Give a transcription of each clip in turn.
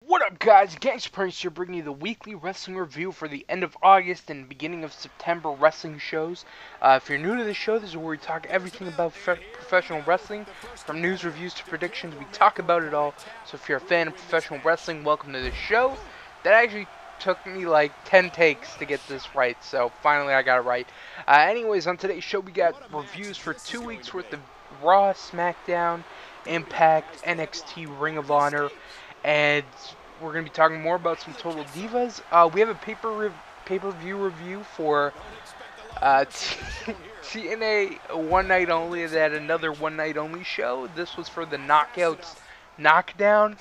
What up, guys? GangstaPranksta here, bringing you the weekly wrestling review for the end of August and beginning of September wrestling shows. If you're new to the show, this is where we talk everything about professional wrestling, from news, reviews to predictions. We talk about it all. So if you're a fan of professional wrestling, welcome to the show. That actually took me like 10 takes to get this right, so finally I got it right. Anyways, on today's show, we got reviews for 2 weeks worth of Raw, Smackdown, Impact, NXT, Ring of Honor, and we're going to be talking more about some Total Divas. We have a pay-per-view review for TNA One Night Only, that another One Night Only show. This was for the Knockouts Knockdown.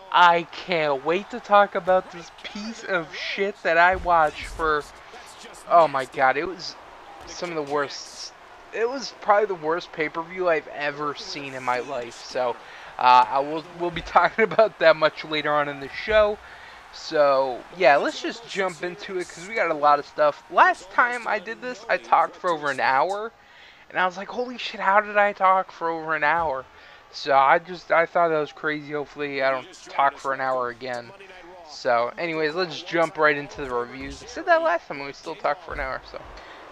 I can't wait to talk about this piece of shit that I watched for, oh my god, it was some of the worst. It was probably the worst pay-per-view I've ever seen in my life. So we'll be talking about that much later on in the show. So yeah, let's just jump into it because we got a lot of stuff. Last time I did this, I talked for over an hour, and I was like, holy shit, how did I talk for over an hour? So I thought that was crazy. Hopefully I don't talk for an hour again. So anyways, let's jump right into the reviews. I said that last time and we still talked for an hour, so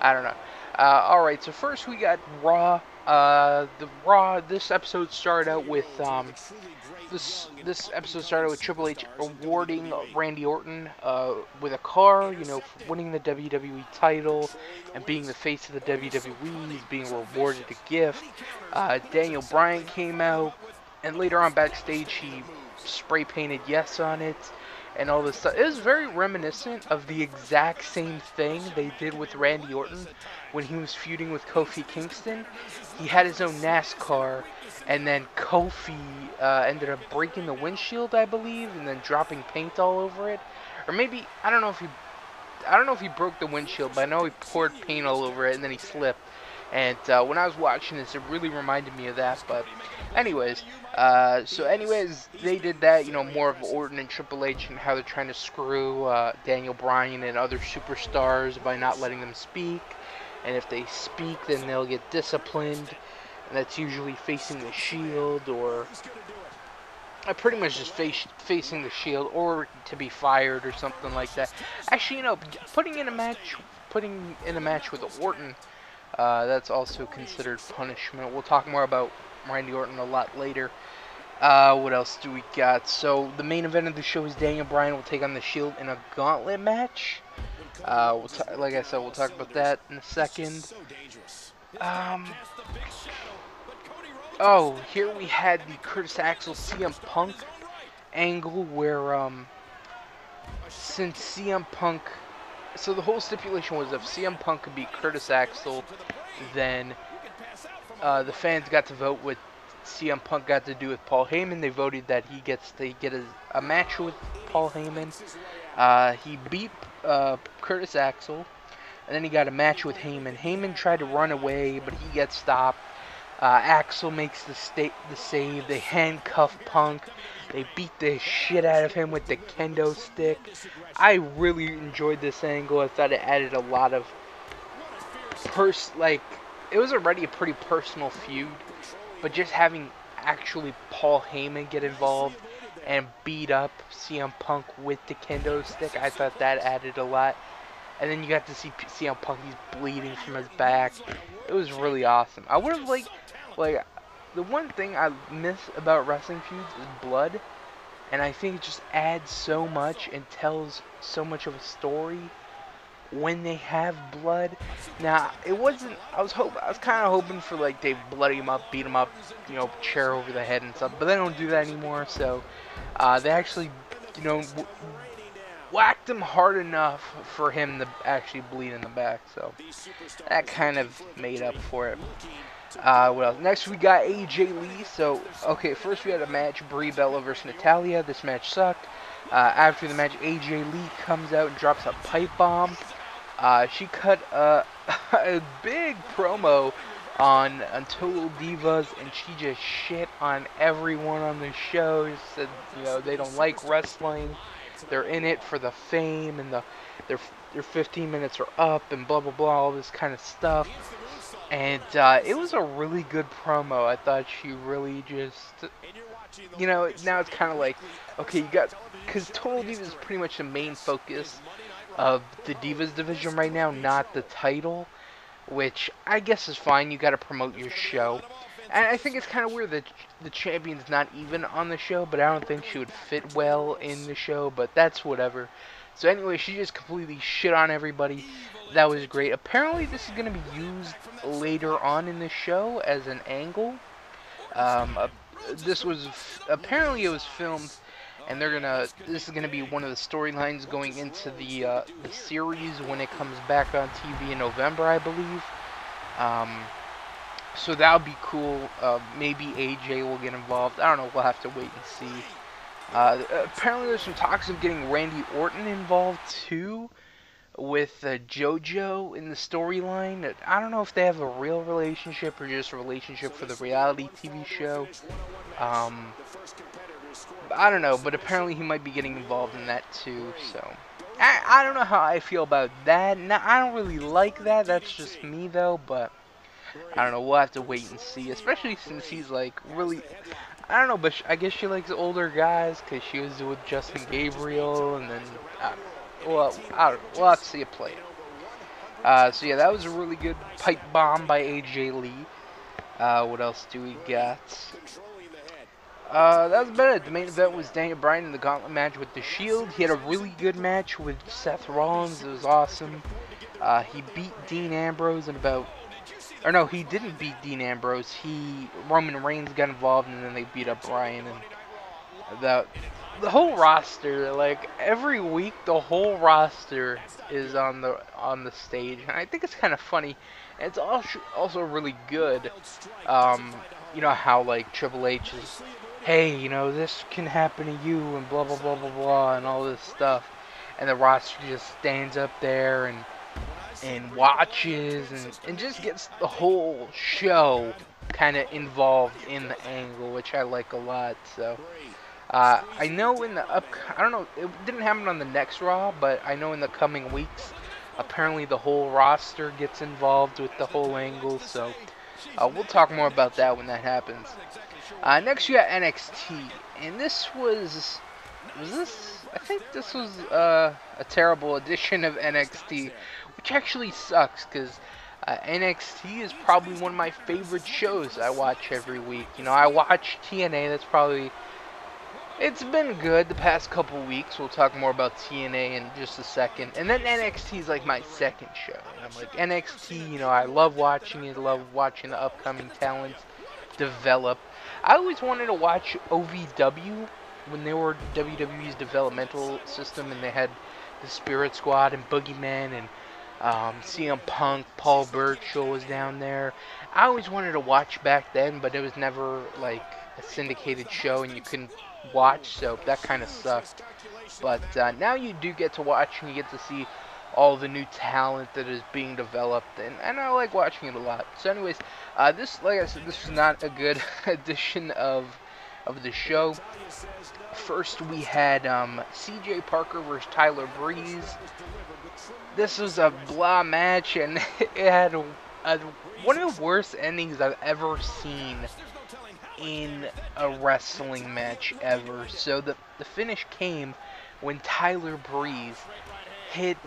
I don't know. Alright, so first we got Raw. This episode started out with this episode started with Triple H awarding Randy Orton with a car, for winning the WWE title and being the face of the WWE. He's being rewarded a gift. Bryan came out, and later on backstage he spray painted yes on it and all this stuff. It was very reminiscent of the exact same thing they did with Randy Orton when he was feuding with Kofi Kingston. He had his own NASCAR, and then Kofi ended up breaking the windshield, I believe, and then dropping paint all over it. Or maybe, I don't know if he broke the windshield, but I know he poured paint all over it and then he slipped. And when I was watching this, it really reminded me of that. But anyways, they did that, more of Orton and Triple H and how they're trying to screw Bryan and other superstars by not letting them speak. And if they speak, then they'll get disciplined. And that's usually facing the Shield, or pretty much just facing the Shield, or to be fired or something like that. Actually, putting in a match with Orton, that's also considered punishment. We'll talk more about Randy Orton a lot later. What else do we got? So the main event of the show is Bryan will take on the Shield in a gauntlet match. Like I said, we'll talk about that in a second. Here we had the Curtis Axel CM Punk angle where, since CM Punk, so the whole stipulation was if CM Punk could beat Curtis Axel, then the fans got to vote what CM Punk got to do with Paul Heyman. They voted that he gets to get a match with Paul Heyman. He beat Curtis Axel, and then he got a match with Heyman. Heyman tried to run away, but he gets stopped. Axel makes the save. They handcuff Punk. They beat the shit out of him with the kendo stick. I really enjoyed this angle. I thought it added a lot of it was already a pretty personal feud, but just having actually Paul Heyman get involved and beat up CM Punk with the kendo stick, I thought that added a lot. And then you got to see CM Punk, he's bleeding from his back. It was really awesome. I would have like the one thing I miss about wrestling feuds is blood, and I think it just adds so much and tells so much of a story when they have blood. Now, it wasn't, I was kind of hoping for like they bloody him up, beat him up, chair over the head and stuff, but they don't do that anymore. So they actually, whacked him hard enough for him to actually bleed in the back. So that kind of made up for it. What else? Next we got AJ Lee. So, okay, first we had a match, Brie Bella versus Natalya. This match sucked. After the match, AJ Lee comes out and drops a pipe bomb. She cut a big promo on Total Divas, and she just shit on everyone on the show. She said, they don't like wrestling. They're in it for the fame, and their 15 minutes are up, and blah, blah, blah, all this kind of stuff. And it was a really good promo. I thought she really just, now it's kind of like, okay, you got because Total Divas is pretty much the main focus of the Divas division right now, not the title, which I guess is fine. You got to promote your show. And I think it's kind of weird that the champion's not even on the show, but I don't think she would fit well in the show, but that's whatever. So anyway, she just completely shit on everybody. That was great. Apparently this is going to be used later on in the show as an angle. This was, apparently it was filmed, and this is gonna be one of the storylines going into the series when it comes back on TV in November, I believe. So that would be cool. Maybe AJ will get involved. I don't know. We'll have to wait and see. Apparently, there's some talks of getting Randy Orton involved too, with JoJo in the storyline. I don't know if they have a real relationship or just a relationship for the reality TV show. I don't know, but apparently he might be getting involved in that too. So I don't know how I feel about that. Now, I don't really like that. That's just me though, but I don't know. We'll have to wait and see. Especially since he's like really, I don't know, but I guess she likes older guys because she was with Justin Gabriel, and then well, I don't know. We'll have to see it play. So yeah, that was a really good pipe bomb by AJ Lee. What else do we got? That was about it. The main event was Daniel Bryan in the gauntlet match with The Shield. He had a really good match with Seth Rollins. It was awesome. He beat Dean Ambrose in about... Or no, he didn't beat Dean Ambrose. Roman Reigns got involved, and then they beat up Bryan. And the whole roster, like, every week, the whole roster is on the stage. And I think it's kind of funny. And it's also really good. You know how, like, Triple H is... Hey, you know, this can happen to you, and blah, blah, blah, blah, blah, and all this stuff. And the roster just stands up there and watches and just gets the whole show kind of involved in the angle, which I like a lot. So, I know I don't know, it didn't happen on the next Raw, but I know in the coming weeks, apparently the whole roster gets involved with the whole angle, so we'll talk more about that when that happens. Next you got NXT, and I think this was a terrible edition of NXT, which actually sucks, because NXT is probably one of my favorite shows I watch every week. You know, I watch TNA, it's been good the past couple weeks. We'll talk more about TNA in just a second. And then NXT is like my second show. And I'm like, NXT, you know, I love watching it, love watching the upcoming talent develop. I always wanted to watch OVW when they were WWE's developmental system, and they had the Spirit Squad and Boogeyman and CM Punk, Paul Burchill was down there. I always wanted to watch back then, but it was never like a syndicated show and you couldn't watch, so that kind of sucked. But now you do get to watch, and you get to see all the new talent that is being developed, and I like watching it a lot. So anyways, like I said, this was not a good edition of the show. First we had CJ Parker versus Tyler Breeze. This was a blah match, and it had one of the worst endings I've ever seen in a wrestling match ever. So the finish came when Tyler Breeze hit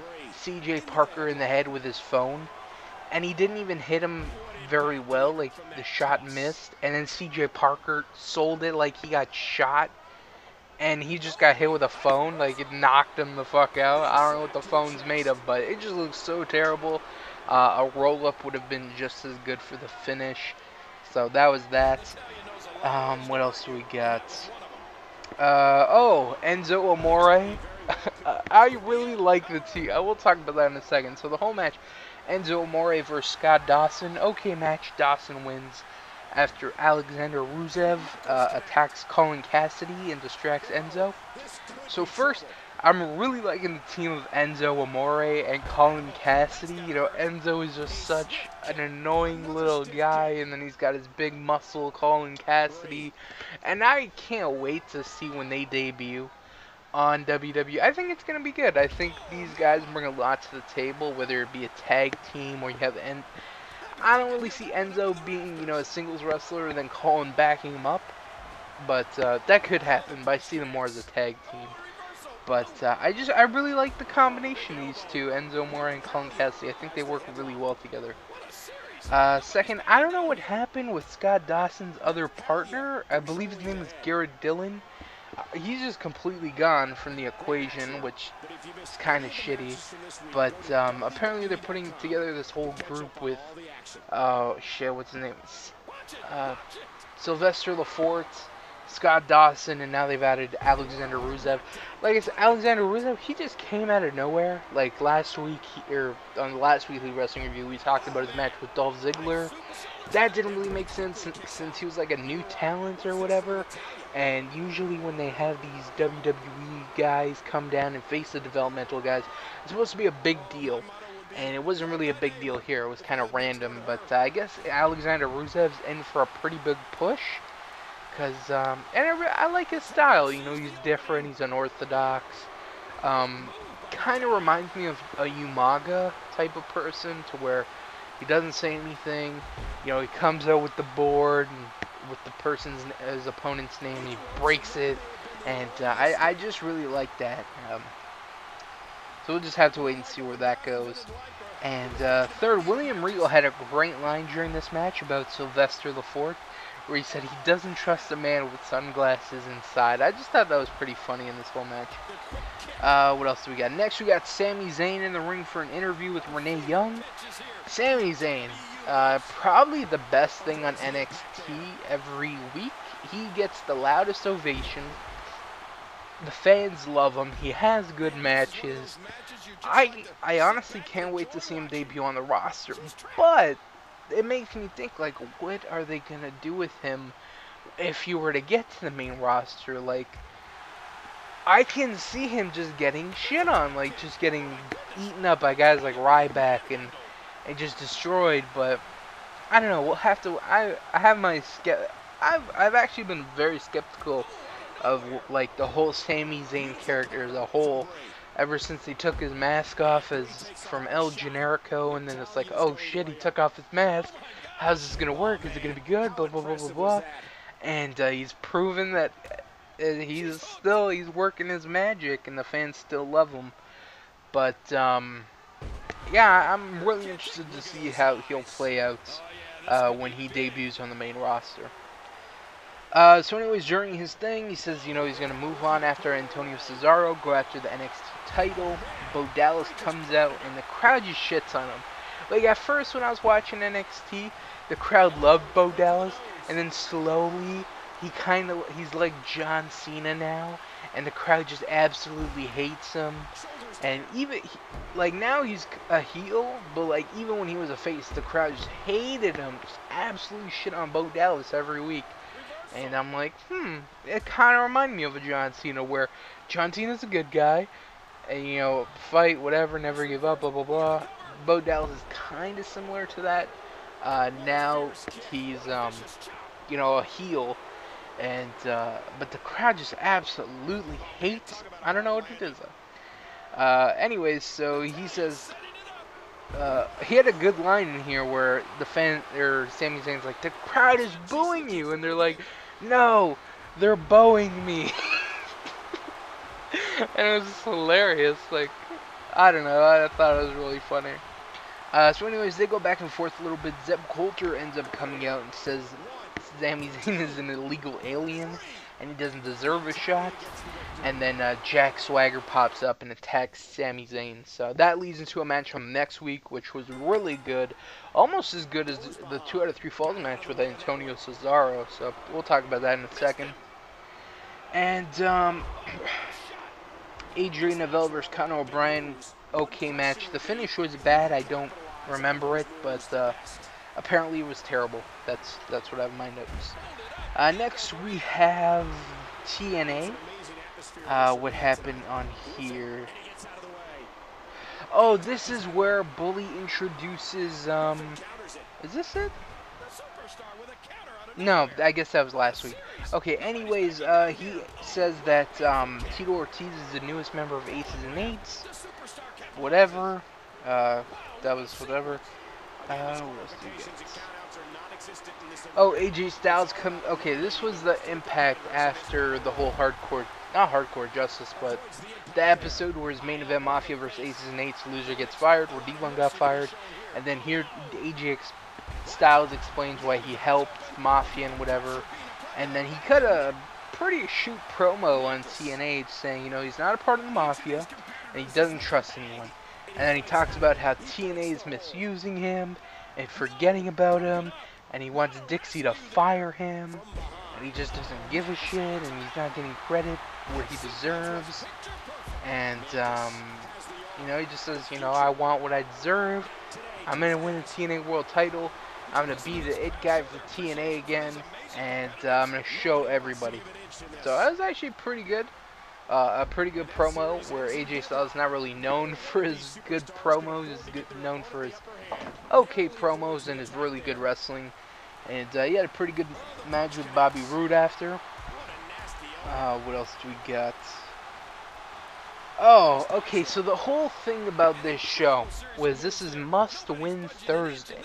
CJ Parker in the head with his phone, and he didn't even hit him very well, like the shot missed, and then CJ Parker sold it like he got shot, and he just got hit with a phone, like it knocked him the fuck out. I don't know what the phone's made of, but it just looks so terrible. A roll-up would have been just as good for the finish. So that was that. What else do we got? Enzo Amore. I really like the team. I will talk about that in a second. So the whole match, Enzo Amore versus Scott Dawson. Okay match. Dawson wins after Alexander Rusev attacks Colin Cassidy and distracts Enzo. So first, I'm really liking the team of Enzo Amore and Colin Cassidy. You know, Enzo is just such an annoying little guy, and then he's got his big muscle, Colin Cassidy. And I can't wait to see when they debut on WWE. I think it's going to be good. I think these guys bring a lot to the table, whether it be a tag team or you have I don't really see Enzo being, you know, a singles wrestler and then Colin backing him up. But that could happen, but I see them more as a tag team. But I really like the combination of these two, Enzo Amore and Colin Cassidy. I think they work really well together. Second, I don't know what happened with Scott Dawson's other partner. I believe his name is Garrett Dillon. He's just completely gone from the equation, which is kind of shitty. But apparently they're putting together this whole group with, oh shit, what's his name? Sylvester Lafort, Scott Dawson, and now they've added Alexander Rusev. Like I said, Alexander Rusev, he just came out of nowhere. Like last week, on the last weekly wrestling review, we talked about his match with Dolph Ziggler. That didn't really make sense since he was like a new talent or whatever. And usually when they have these WWE guys come down and face the developmental guys, it's supposed to be a big deal. And it wasn't really a big deal here. It was kind of random. But I guess Alexander Rusev's in for a pretty big push. Because, I like his style. You know, he's different. He's unorthodox. Kind of reminds me of a Umaga type of person, to where he doesn't say anything. You know, he comes out with the board and with his opponent's name, he breaks it. And I just really like that. So we'll just have to wait and see where that goes. And third, William Regal had a great line during this match about Sylvester Lafort, where he said he doesn't trust a man with sunglasses inside. I just thought that was pretty funny in this whole match. What else do we got? Next, we got Sami Zayn in the ring for an interview with Renee Young. Sami Zayn, probably the best thing on NXT every week. He gets the loudest ovation. The fans love him. He has good matches. I honestly can't wait to see him debut on the roster. But it makes me think, like, what are they going to do with him if he were to get to the main roster? Like, I can see him just getting shit on, like, just getting eaten up by guys like Ryback and just destroyed. But I don't know. We'll have to. I have my I've actually been very skeptical of, like, the whole Sami Zayn character as a whole, ever since he took his mask off from El Generico, and then it's like, oh shit, he took off his mask. How's this gonna work? Is it gonna be good? Blah blah blah blah blah. And he's proven that he's working his magic, and the fans still love him. But yeah, I'm really interested to see how he'll play out when he debuts on the main roster. So anyways, during his thing, he says, you know, he's going to move on after Antonio Cesaro, go after the NXT title. Bo Dallas comes out, and the crowd just shits on him. Like, at first, when I was watching NXT, the crowd loved Bo Dallas, and then slowly, he's like John Cena now, and the crowd just absolutely hates him. And even, like, now he's a heel, but, like, even when he was a face, the crowd just hated him, just absolutely shit on Bo Dallas every week. And I'm like, it kind of reminded me of a John Cena, where John Cena's a good guy, and, you know, fight, whatever, never give up, blah, blah, blah. Bo Dallas is kind of similar to that. Now he's, you know, a heel, and, but the crowd just absolutely hates him. I don't know what it is, though. Anyways, so he says, he had a good line in here where Sami Zayn's like, the crowd is booing you, and they're like, no, they're bowing me. And it was just hilarious. Like, I don't know, I thought it was really funny. So anyways, they go back and forth a little bit. Zeb Coulter ends up coming out and says Sami Zayn is an illegal alien and he doesn't deserve a shot. And then Jack Swagger pops up and attacks Sami Zayn. So that leads into a match from next week, which was really good. Almost as good as the 2 out of 3 falls match with Antonio Cesaro. So we'll talk about that in a second. And Adrian Neville versus Conor O'Brien, okay match. The finish was bad. I don't remember it, but apparently it was terrible. That's what I have in my notes. Next we have TNA. What happened on here? Oh, this is where Bully introduces, is this it? No, I guess that was last week. Okay, anyways, he says that Tito Ortiz is the newest member of Aces and Eights. Whatever. That was whatever. What else do you get? Oh, AJ Styles come. Okay, this was the Impact after the whole not hardcore justice, but the episode where his main event Mafia versus Aces and Eights, loser gets fired, where D1 got fired, and then here AJ Styles explains why he helped Mafia and whatever, and then he cut a pretty shoot promo on TNA saying, you know, he's not a part of the Mafia, and he doesn't trust anyone. And then he talks about how TNA is misusing him and forgetting about him, and he wants Dixie to fire him, and he just doesn't give a shit, and he's not getting credit where he deserves. And, you know, he just says, you know, I want what I deserve. I'm going to win the TNA World title. I'm going to be the it guy for TNA again, and I'm going to show everybody. So that was actually pretty good. A pretty good promo where AJ Styles is not really known for his good promos. He's known for his okay promos and his really good wrestling. And he had a pretty good match with Bobby Roode after. What else do we got? Oh, okay, so the whole thing about this show was this is must-win Thursday.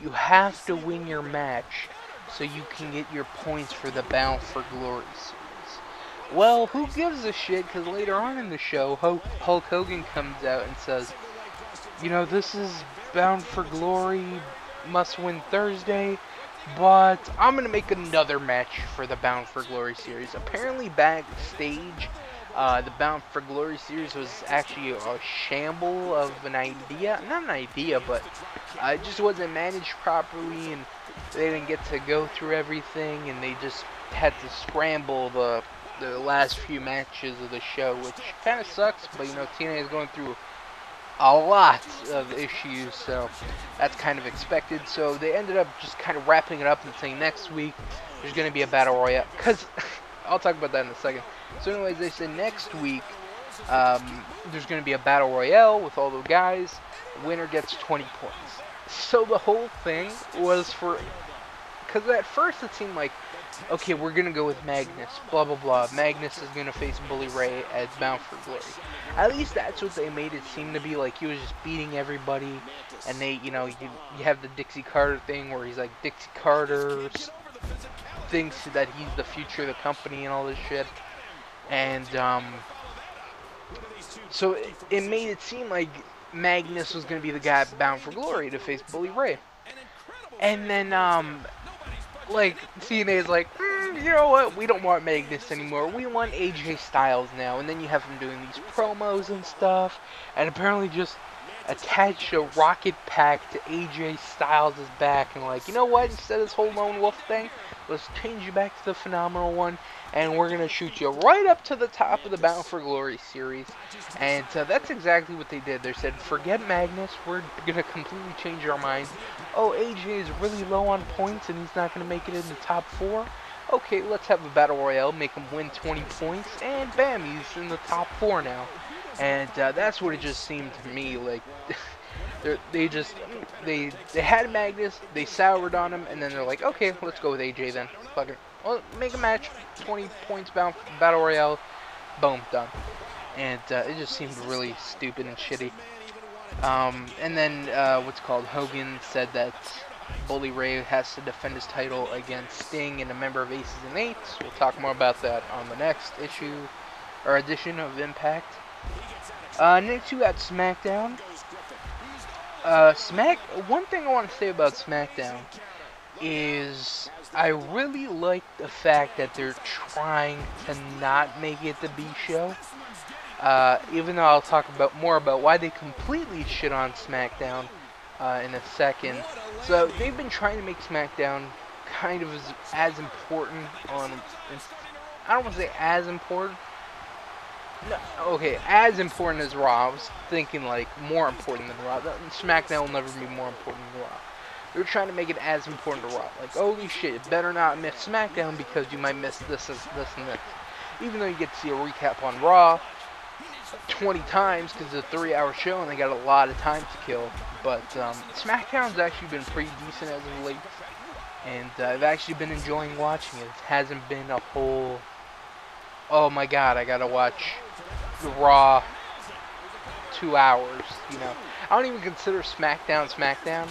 You have to win your match so you can get your points for the Bound for Glory series. Well, who gives a shit, because later on in the show, Hulk Hogan comes out and says, you know, this is Bound for Glory, must-win Thursday, but I'm going to make another match for the Bound for Glory series. Apparently backstage, the Bound for Glory series was actually a shamble of an idea. Not an idea, but it just wasn't managed properly, and they didn't get to go through everything, and they just had to scramble the last few matches of the show, which kind of sucks, but you know, TNA is going through a lot of issues, so that's kind of expected. So they ended up just kind of wrapping it up and saying next week there's going to be a Battle Royale, because I'll talk about that in a second. So anyways, they said next week there's going to be a Battle Royale with all the guys. Winner gets 20 points. So the whole thing was for, because at first it seemed like, okay, we're going to go with Magnus, blah, blah, blah. Magnus is going to face Bully Ray as Bound for Glory. At least that's what they made it seem to be, like he was just beating everybody. And they, you know, you have the Dixie Carter thing where he's like, Dixie Carter thinks that he's the future of the company and all this shit. And, so it made it seem like Magnus was going to be the guy Bound for Glory to face Bully Ray. And then, like, TNA is like, you know what, we don't want Magnus anymore, we want AJ Styles now. And then you have him doing these promos and stuff, and apparently just attach a rocket pack to AJ Styles' back, and like, you know what, instead of this whole lone wolf thing, let's change you back to the Phenomenal One, and we're going to shoot you right up to the top of the Bound for Glory series. And that's exactly what they did. They said, forget Magnus, we're going to completely change our minds. Oh, AJ is really low on points and he's not going to make it in the top 4. Okay, let's have a Battle Royale, make him win 20 points, and bam, he's in the top 4 now. And that's what it just seemed to me like. They had Magnus, they soured on him, and then they're like, okay, let's go with AJ then. Fuck it. Well, make a match, 20 points, Battle Royale, boom, done. And it just seemed really stupid and shitty. And then, Hogan said that Bully Ray has to defend his title against Sting and a member of Aces and Eights. We'll talk more about that on the next issue, or edition of Impact. Next we got SmackDown. One thing I want to say about SmackDown is I really like the fact that they're trying to not make it the B show. Even though I'll talk more about why they completely shit on SmackDown in a second. So they've been trying to make SmackDown kind of as important on. I don't want to say as important. No, okay, as important as Raw. I was thinking like more important than Raw. SmackDown will never be more important than Raw. They're trying to make it as important to Raw. Like, holy shit, you better not miss SmackDown because you might miss this and this and this. Even though you get to see a recap on Raw 20 times because it's a 3-hour show and they got a lot of time to kill. But SmackDown's actually been pretty decent as of late. And I've actually been enjoying watching it. It hasn't been a whole, oh my god, I gotta watch the Raw 2 hours, you know. I don't even consider SmackDown.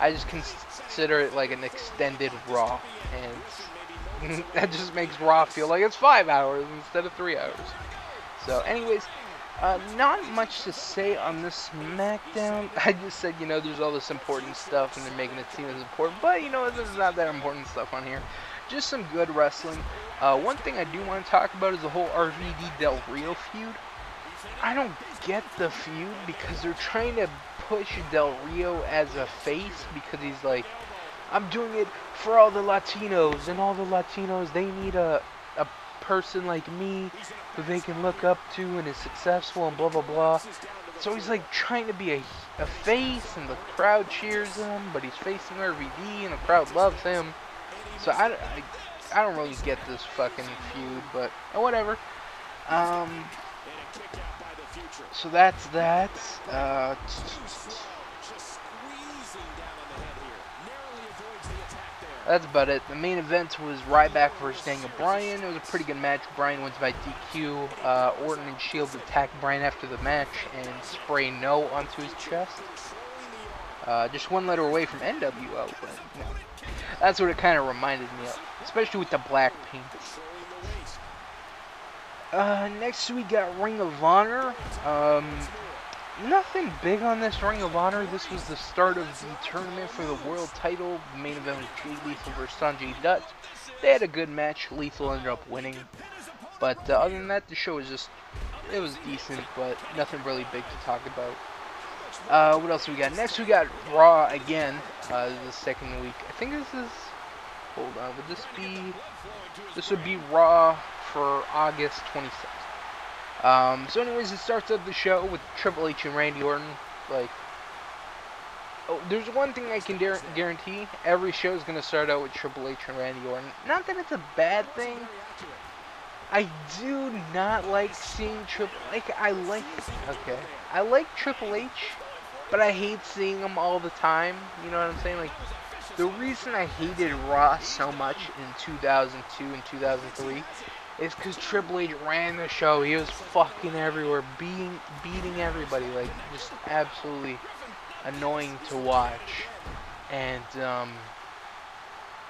I just consider it like an extended Raw, and that just makes Raw feel like it's 5 hours instead of 3 hours. So, anyways, not much to say on this SmackDown. I just said, you know, there's all this important stuff, and they're making it seem as important, but you know, there's not that important stuff on here. Just some good wrestling. One thing I do want to talk about is the whole RVD Del Rio feud. I don't get the feud because they're trying to push Del Rio as a face because he's like, I'm doing it for all the Latinos, and all the Latinos, they need a person like me who they can look up to and is successful and blah blah blah. So he's like trying to be a face, and the crowd cheers him, but he's facing RVD and the crowd loves him. So I don't really get this fucking feud, but whatever. So that's that. That's about it. The main event was Ryback versus Daniel Bryan. It was a pretty good match. Bryan wins by DQ. Orton and Shields attack Bryan after the match and spray no onto his chest. Just one letter away from NWO, but no. That's what it kind of reminded me of, especially with the black paint. Next we got Ring of Honor. Nothing big on this Ring of Honor. This was the start of the tournament for the world title. The main event was Jay Lethal versus Sanjay Dutt. They had a good match. Lethal ended up winning. But other than that, the show was just, it was decent, but nothing really big to talk about. What else we got? Next we got Raw again. This is the second week. I think this is, hold on, this would be Raw for August 26th. So anyways, it starts up the show with Triple H and Randy Orton. Like, oh, there's one thing I can guarantee. Every show is going to start out with Triple H and Randy Orton. Not that it's a bad thing. I do not like seeing I like Triple H, but I hate seeing him all the time. You know what I'm saying? Like, the reason I hated Raw so much in 2002 and 2003 is because Triple H ran the show. He was fucking everywhere, beating everybody, like, just absolutely annoying to watch. And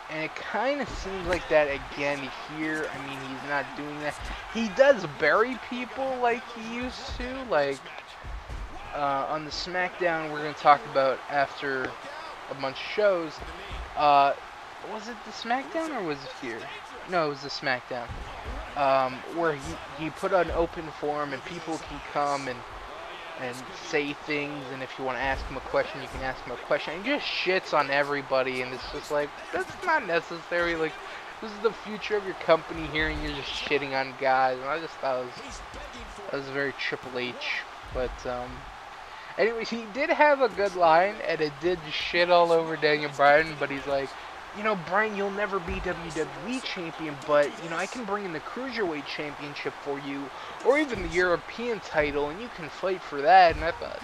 it kind of seems like that again here. I mean, he's not doing that. He does bury people like he used to, like, on the SmackDown we're going to talk about after a bunch of shows. Was it the SmackDown or was it here? No, it was the SmackDown. Where he put an open forum and people can come and say things, and if you want to ask him a question, you can ask him a question. And he just shits on everybody, and it's just like, that's not necessary. Like, this is the future of your company here, and you're just shitting on guys. And I just thought that was very Triple H. But anyways, he did have a good line, and it did shit all over Daniel Bryan. But he's like, you know, Bryan, you'll never be WWE champion, but, you know, I can bring in the Cruiserweight Championship for you, or even the European title, and you can fight for that. And I thought,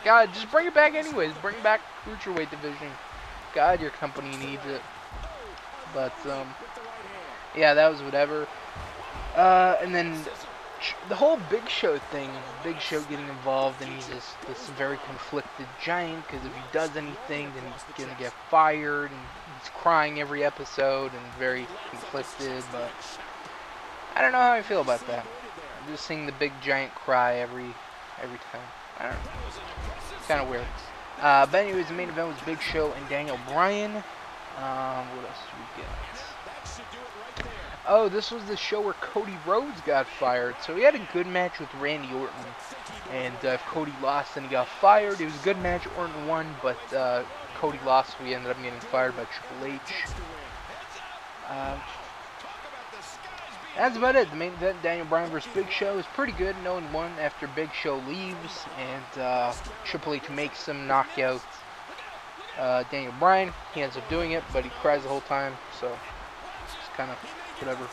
God, just bring it back anyways. Bring back the Cruiserweight division. God, your company needs it. But, yeah, that was whatever. And then the whole Big Show thing, Big Show getting involved, and he's just this very conflicted giant, because if he does anything, then he's going to get fired, and he's crying every episode, and very conflicted, but I don't know how I feel about that. I'm just seeing the big giant cry every time. I don't know. It's kind of weird. But anyways, the main event was Big Show and Daniel Bryan. What else did we get? Oh, this was the show where Cody Rhodes got fired. So he had a good match with Randy Orton. And if Cody lost, then he got fired. It was a good match. Orton won, but Cody lost, so he ended up getting fired by Triple H. That's about it. The main event, Daniel Bryan vs. Big Show, is pretty good. No one won after Big Show leaves. And Triple H makes him knock out Daniel Bryan. He ends up doing it, but he cries the whole time. So it's kind of whatever.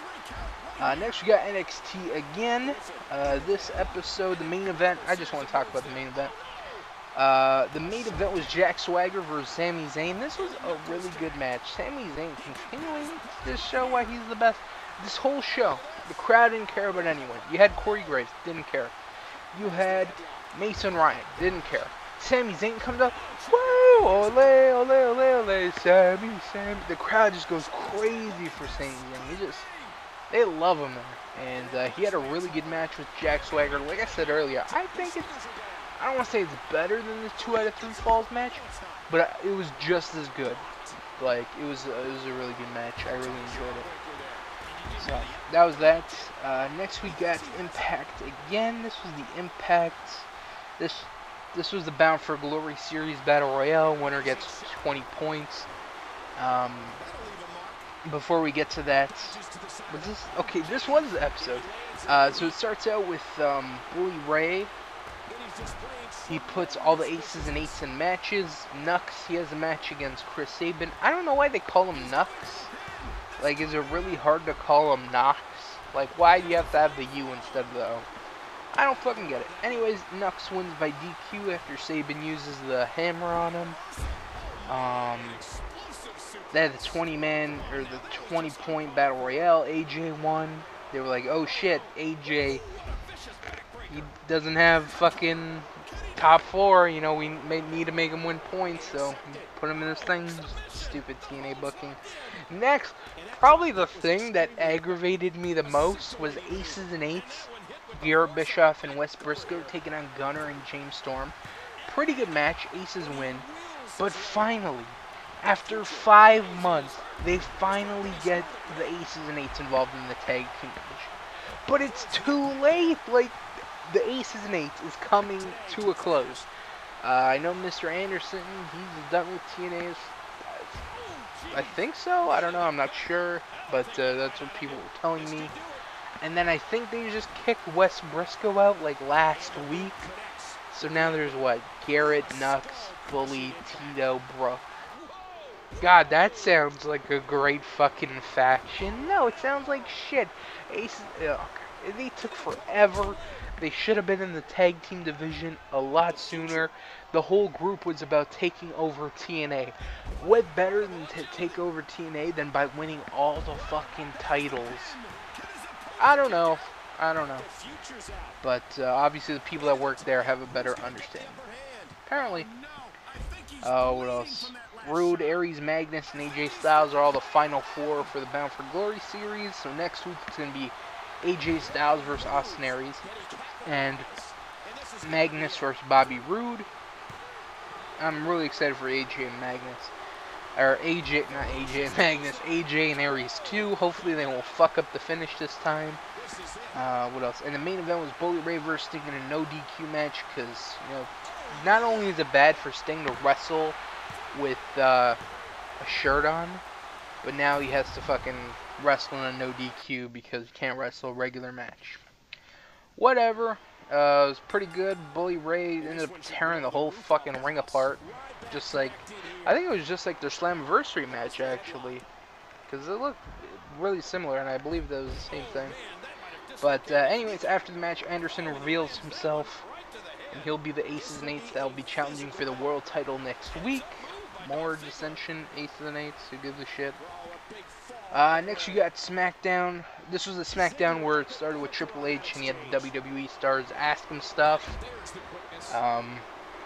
Next we got NXT again. This episode, the main event, I just want to talk about the main event. The main event was Jack Swagger versus Sami Zayn. This was a really good match. Sami Zayn continuing to show why he's the best. This whole show, the crowd didn't care about anyone. You had Corey Graves, didn't care. You had Mason Ryan, didn't care. Sami Zayn comes up, woo! ole, ole, ole, ole, Sammy, Sammy. The crowd just goes crazy for Sami Zayn. They love him there. And he had a really good match with Jack Swagger. Like I said earlier, I don't want to say it's better than the 2 out of 3 falls match, but it was just as good. Like, it was a really good match. I really enjoyed it. So, that was that. Next we got Impact again. This was the Impact. This was the Bound for Glory Series Battle Royale. Winner gets 20 points. Before we get to that, was this? Okay, this was the episode. So it starts out with Bully Ray. He puts all the aces and eights in matches. Nux, he has a match against Chris Sabin. I don't know why they call him Nux. Like, is it really hard to call him Knox? Like, why do you have to have the U instead of the O? I don't fucking get it. Anyways, Nux wins by DQ after Sabin uses the hammer on him. They had the 20-man, or the 20-point Battle Royale. AJ won. They were like, oh shit, AJ, he doesn't have fucking top 4, you know, we may need to make him win points, so put him in this thing. Stupid TNA booking. Next, probably the thing that aggravated me the most was Aces and Eights. Garrett Bischoff and Wes Briscoe taking on Gunner and James Storm. Pretty good match, Aces win. But finally, after 5 months, they finally get the Aces and Eights involved in the tag team match. But it's too late, like, the Aces and Eights is coming to a close. I know Mr. Anderson, he's done with TNA. I think so. I don't know. I'm not sure. But that's what people were telling me. And then I think they just kicked Wes Briscoe out like last week. So now there's what? Garrett, Nux, Bully, Tito, Brooke. God, that sounds like a great fucking faction. No, it sounds like shit. Aces, ugh, they took forever. They should have been in the tag team division a lot sooner. The whole group was about taking over TNA. What better than to take over TNA than by winning all the fucking titles? I don't know. But obviously the people that work there have a better understanding. Apparently. Oh, what else? Roode, Aries, Magnus, and AJ Styles are all the final 4 for the Bound for Glory series. So next week it's going to be AJ Styles versus Austin Aries. And Magnus versus Bobby Roode. I'm really excited for AJ and Magnus. Or AJ, not AJ and Magnus. AJ and Aries too. Hopefully they won't fuck up the finish this time. What else? And the main event was Bully Ray versus Sting in a no DQ match. Because, you know, not only is it bad for Sting to wrestle with a shirt on, but now he has to fucking wrestle in a no DQ because he can't wrestle a regular match. Whatever. It was pretty good. Bully Ray ended up tearing the whole fucking ring apart. Just like, I think it was just like their Slammiversary match actually, because it looked really similar, and I believe that was the same thing. But anyways, after the match, Anderson reveals himself, and he'll be the Aces and Eights that will be challenging for the world title next week. More dissension, Aces and Eights, who gives a shit. Next you got SmackDown. This was a SmackDown where it started with Triple H and he had the WWE stars ask him stuff.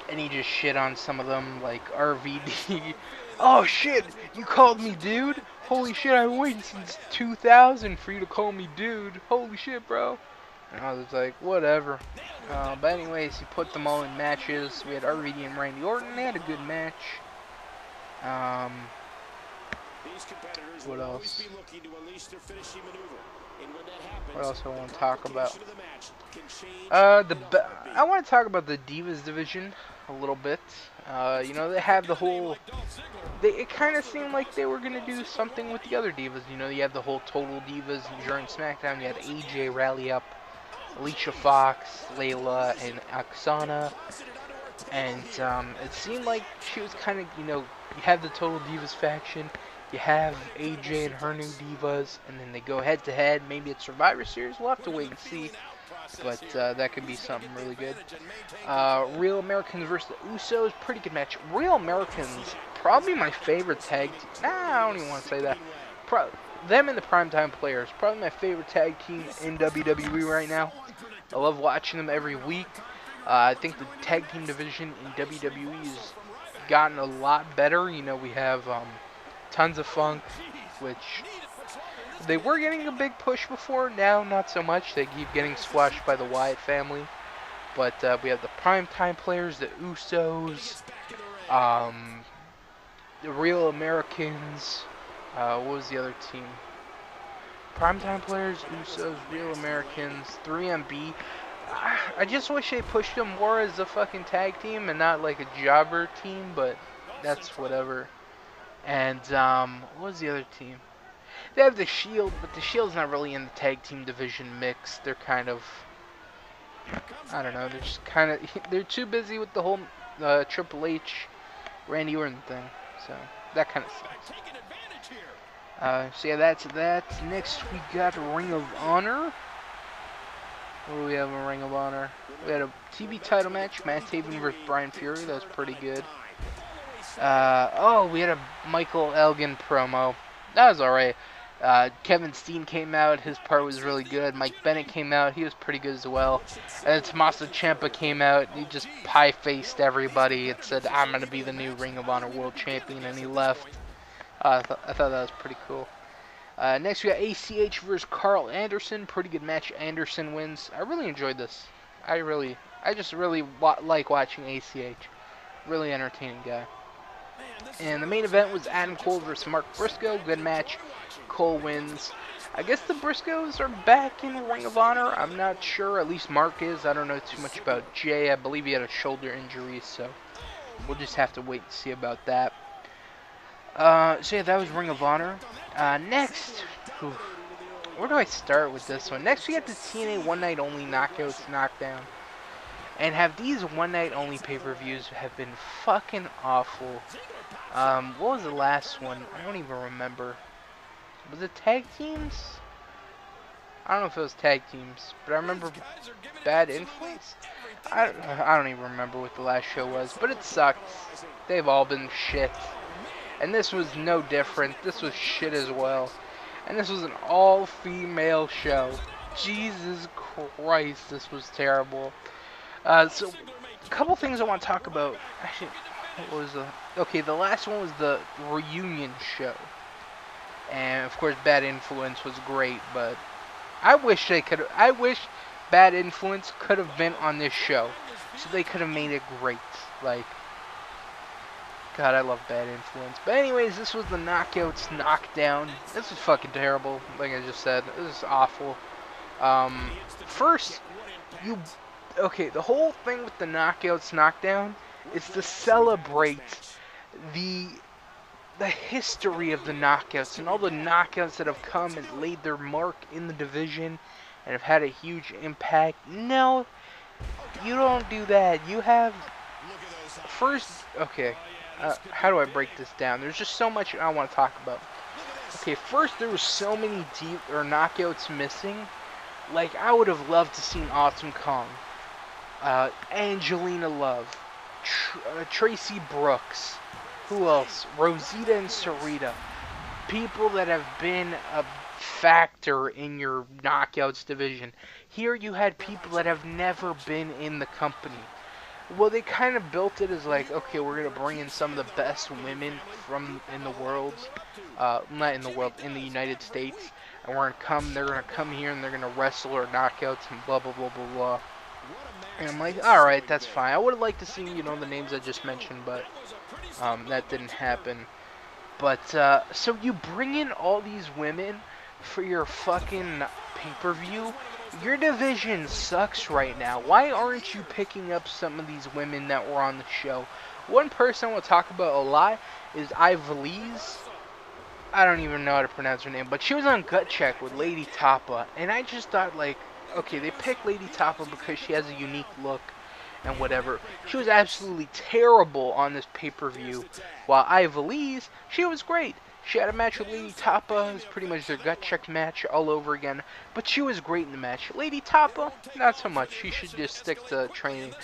And he just shit on some of them, like RVD. Oh shit, you called me dude? Holy shit, I've been waiting since 2000 for you to call me dude. Holy shit, bro. And I was like, whatever. But anyways, he put them all in matches. We had RVD and Randy Orton. They had a good match. What else? What else I want to talk about? I want to talk about the Divas division a little bit. You know, they have the whole. It kind of seemed like they were gonna do something with the other Divas. You know, you have the whole Total Divas during SmackDown. You had AJ rally up Alicia Fox, Layla, and Oksana. And it seemed like she was kind of, you know, you have the Total Divas faction, you have AJ and her new Divas, and then they go head to head. Maybe it's Survivor Series. We'll have to wait and see. But that could be something really good. Real Americans versus the Usos, pretty good match. Real Americans, probably my favorite tag team. Nah, I don't even want to say that. Them and the Primetime Players, probably my favorite tag team in WWE right now. I love watching them every week. I think the tag team division in WWE is gotten a lot better. You know, we have Tons of Funk, which they were getting a big push before. Now, not so much. They keep getting squashed by the Wyatt family. But we have the primetime players, the Usos, the Real Americans. What was the other team? Primetime players, Usos, Real Americans, 3MB. I just wish they pushed them more as a fucking tag team and not like a jobber team, but that's whatever. And, what was the other team? They have the Shield, but the Shield's not really in the tag team division mix. They're kind of, I don't know, they're just kind of, they're too busy with the whole Triple H, Randy Orton thing. So, that kind of sucks. So yeah, that's that. Next, we got Ring of Honor. What do we have in Ring of Honor? We had a TV title match, Matt Taven versus Bryan Fury. That was pretty good. Oh, we had a Michael Elgin promo. That was alright. Kevin Steen came out. His part was really good. Mike Bennett came out. He was pretty good as well. And then Tommaso Ciampa came out. He just pie-faced everybody. It said, I'm going to be the new Ring of Honor World Champion, and he left. I thought that was pretty cool. Next, we got ACH versus Carl Anderson. Pretty good match. Anderson wins. I really enjoyed this. I just really like watching ACH. Really entertaining guy. And the main event was Adam Cole versus Mark Briscoe. Good match. Cole wins. I guess the Briscoes are back in Ring of Honor. I'm not sure. At least Mark is. I don't know too much about Jay. I believe he had a shoulder injury, so we'll just have to wait and see about that. So yeah, that was Ring of Honor. Next, where do I start with this one? Next, we got the TNA One Night Only Knockouts Knockdown. And have these one night only pay-per-views have been fucking awful. What was the last one? I don't even remember. Was it tag teams? I don't know if it was tag teams, but I remember Bad Influence. I don't even remember what the last show was, but it sucked. They've all been shit. And this was no different. This was shit as well. And this was an all-female show. Jesus Christ, this was terrible. So, a couple things I want to talk about. Actually, what was the... Okay, the last one was the reunion show. And, of course, Bad Influence was great, but I wish Bad Influence could have been on this show. So they could have made it great. Like, God, I love Bad Influence. But anyways, this was the Knockouts Knockdown. This was fucking terrible, like I just said. This is awful. First, okay, the whole thing with the Knockouts Knockdown is to celebrate the history of the Knockouts and all the Knockouts that have come and laid their mark in the division and have had a huge impact. No, you don't do that. You have first, okay, how do I break this down? There's just so much I want to talk about. Okay, first there were so many knockouts missing. Like, I would have loved to seen Awesome Kong, Angelina Love, Tracy Brooks, who else? Rosita and Sarita. People that have been a factor in your Knockouts division. Here you had people that have never been in the company. Well, they kind of built it as like, okay, we're going to bring in some of the best women in the world. Not in the world, in the United States. And they're going to come here and they're going to wrestle or knockouts and blah, blah, blah, blah, blah. And I'm like, alright, that's fine. I would have liked to see, the names I just mentioned, but that didn't happen. But, so you bring in all these women for your fucking pay-per-view? Your division sucks right now. Why aren't you picking up some of these women that were on the show? One person I want to talk about a lot is Ivelisse. I don't even know how to pronounce her name, but she was on Gut Check with Lady Tapa, and I just thought, like, okay, they picked Lady Tapa because she has a unique look and whatever. She was absolutely terrible on this pay-per-view, while Ivelisse, she was great. She had a match with Lady Tapa. It was pretty much their Gut Check match all over again, but she was great in the match. Lady Tapa, not so much. She should just stick to training.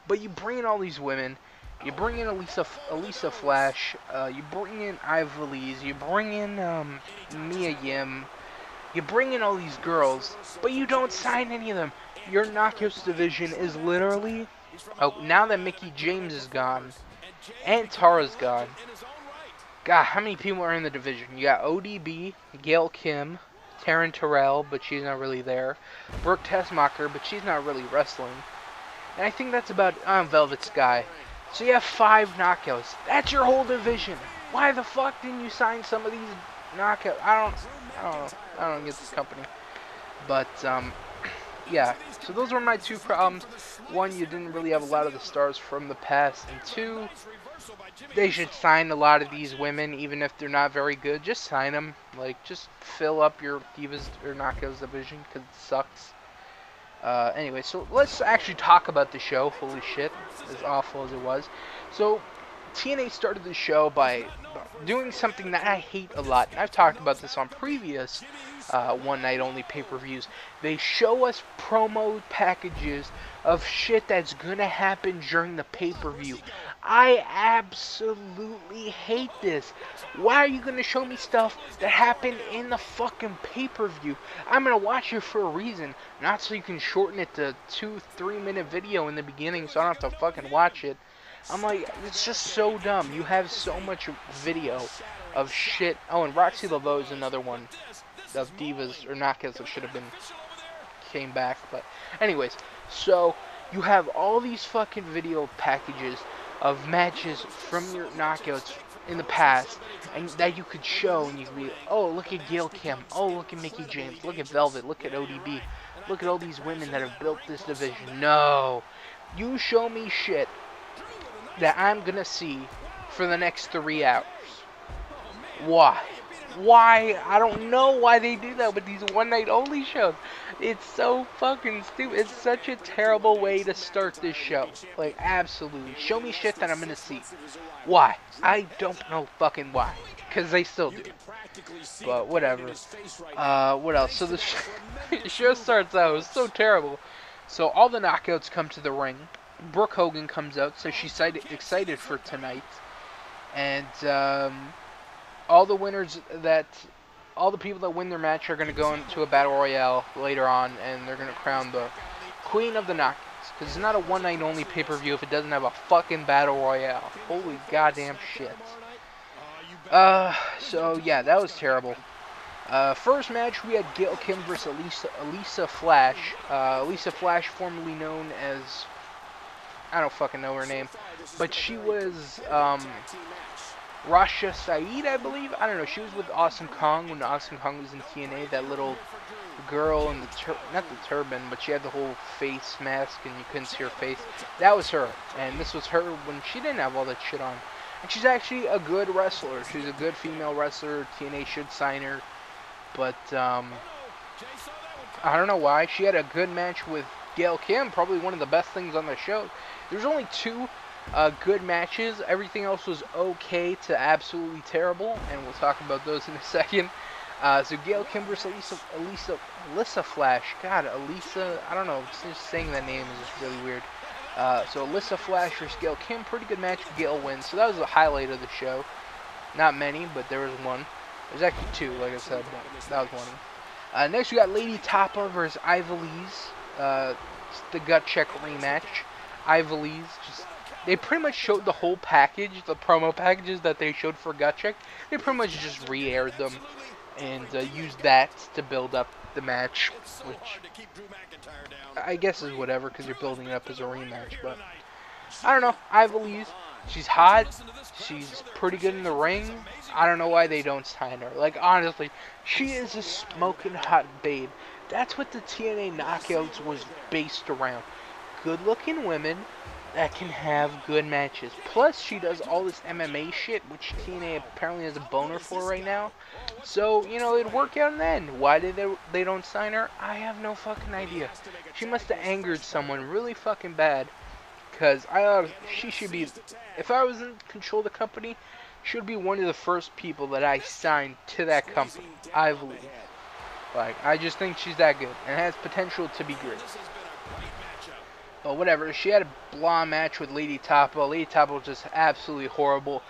But you bring in all these women. You bring in Elisa Flash. You bring in Ivelisse. You bring in Mia Yim. You bring in all these girls, but you don't sign any of them. Your Knockouts division is literally... Oh, now that Mickie James is gone, and Tara's gone. God, how many people are in the division? You got ODB, Gail Kim, Taryn Terrell, but she's not really there. Brooke Tessmacher, but she's not really wrestling. And I think that's about Velvet Sky. So you have 5 knockouts. That's your whole division. Why the fuck didn't you sign some of these knockouts? I don't get this company. But yeah. So those were my 2 problems. 1, you didn't really have a lot of the stars from the past, and 2, they should sign a lot of these women, even if they're not very good. Just sign them. Like, just fill up your Divas or Knockouts division, because it sucks. Anyway, so let's actually talk about the show. Holy shit, as awful as it was. So, TNA started the show by doing something that I hate a lot. I've talked about this on previous one-night-only pay-per-views. They show us promo packages of shit that's gonna happen during the pay-per-view. I absolutely hate this. Why are you gonna show me stuff that happened in the fucking pay-per-view? I'm gonna watch it for a reason, not so you can shorten it to 2-3 minute video in the beginning so I don't have to fucking watch it. I'm like, it's just so dumb. You have so much video of shit. Oh, and Roxy Laveau is another one of Divas or Knockouts that should have been came back. But anyways, so you have all these fucking video packages of matches from your Knockouts in the past, and that you could show, and you could be, oh, look at Gail Kim, oh, look at Mickie James, look at Velvet, look at ODB, look at all these women that have built this division. No, you show me shit that I'm gonna see for the next 3 hours. Why? Why? I don't know why they do that with these one-night-only shows. It's so fucking stupid. It's such a terrible way to start this show. Like, absolutely. Show me shit that I'm gonna see. Why? I don't know fucking why. Because they still do. But whatever. What else? So the show starts out. It's so terrible. So all the knockouts come to the ring. Brooke Hogan comes out, so she's excited for tonight. And all the people that win their match are going to go into a battle royale later on, and they're going to crown the Queen of the Knockouts. Because it's not a one-night-only pay-per-view if it doesn't have a fucking battle royale. Holy goddamn shit. So yeah, that was terrible. First match, we had Gail Kim versus Elisa Flash. Elisa Flash, formerly known as, I don't fucking know her name, but she was Rasha Saeed, I believe. I don't know. She was with Awesome Kong when Awesome Kong was in TNA. That little girl in the not the turban, but she had the whole face mask and you couldn't see her face. That was her, and this was her when she didn't have all that shit on. And she's actually a good wrestler. She's a good female wrestler. TNA should sign her, but I don't know why. She had a good match with Gail Kim, probably one of the best things on the show. There's only 2 good matches. Everything else was okay to absolutely terrible, and we'll talk about those in a second. So Gail Kim versus Elisa Flash. God, Elisa, I don't know, just saying that name is just really weird. So Elisa Flash versus Gail Kim, pretty good match. Gail wins. So that was the highlight of the show. Not many, but there was one. There's actually 2, like I said, but that was one. Next we got Lady Tapa versus Ivelisse. The gut check rematch. Ivelisse they pretty much showed the whole package, the promo packages that they showed for gut check. They pretty much just re-aired them and used that to build up the match, which I guess is whatever because you're building it up as a rematch. But I don't know. Ivelisse, she's hot. She's pretty good in the ring. I don't know why they don't sign her. Like, honestly, she is a smoking hot babe. That's what the TNA Knockouts was based around. Good-looking women that can have good matches. Plus, she does all this MMA shit, which TNA apparently has a boner for right now. So, you know, it'd work out in the end. Why did they don't sign her? I have no fucking idea. She must have angered someone really fucking bad. Because she should be, if I was in control of the company, she would be one of the first people that I signed to that company. I believe. Like, I just think she's that good and has potential to be great. But whatever, she had a blah match with Lady Tapa. Lady Tapa was just absolutely horrible.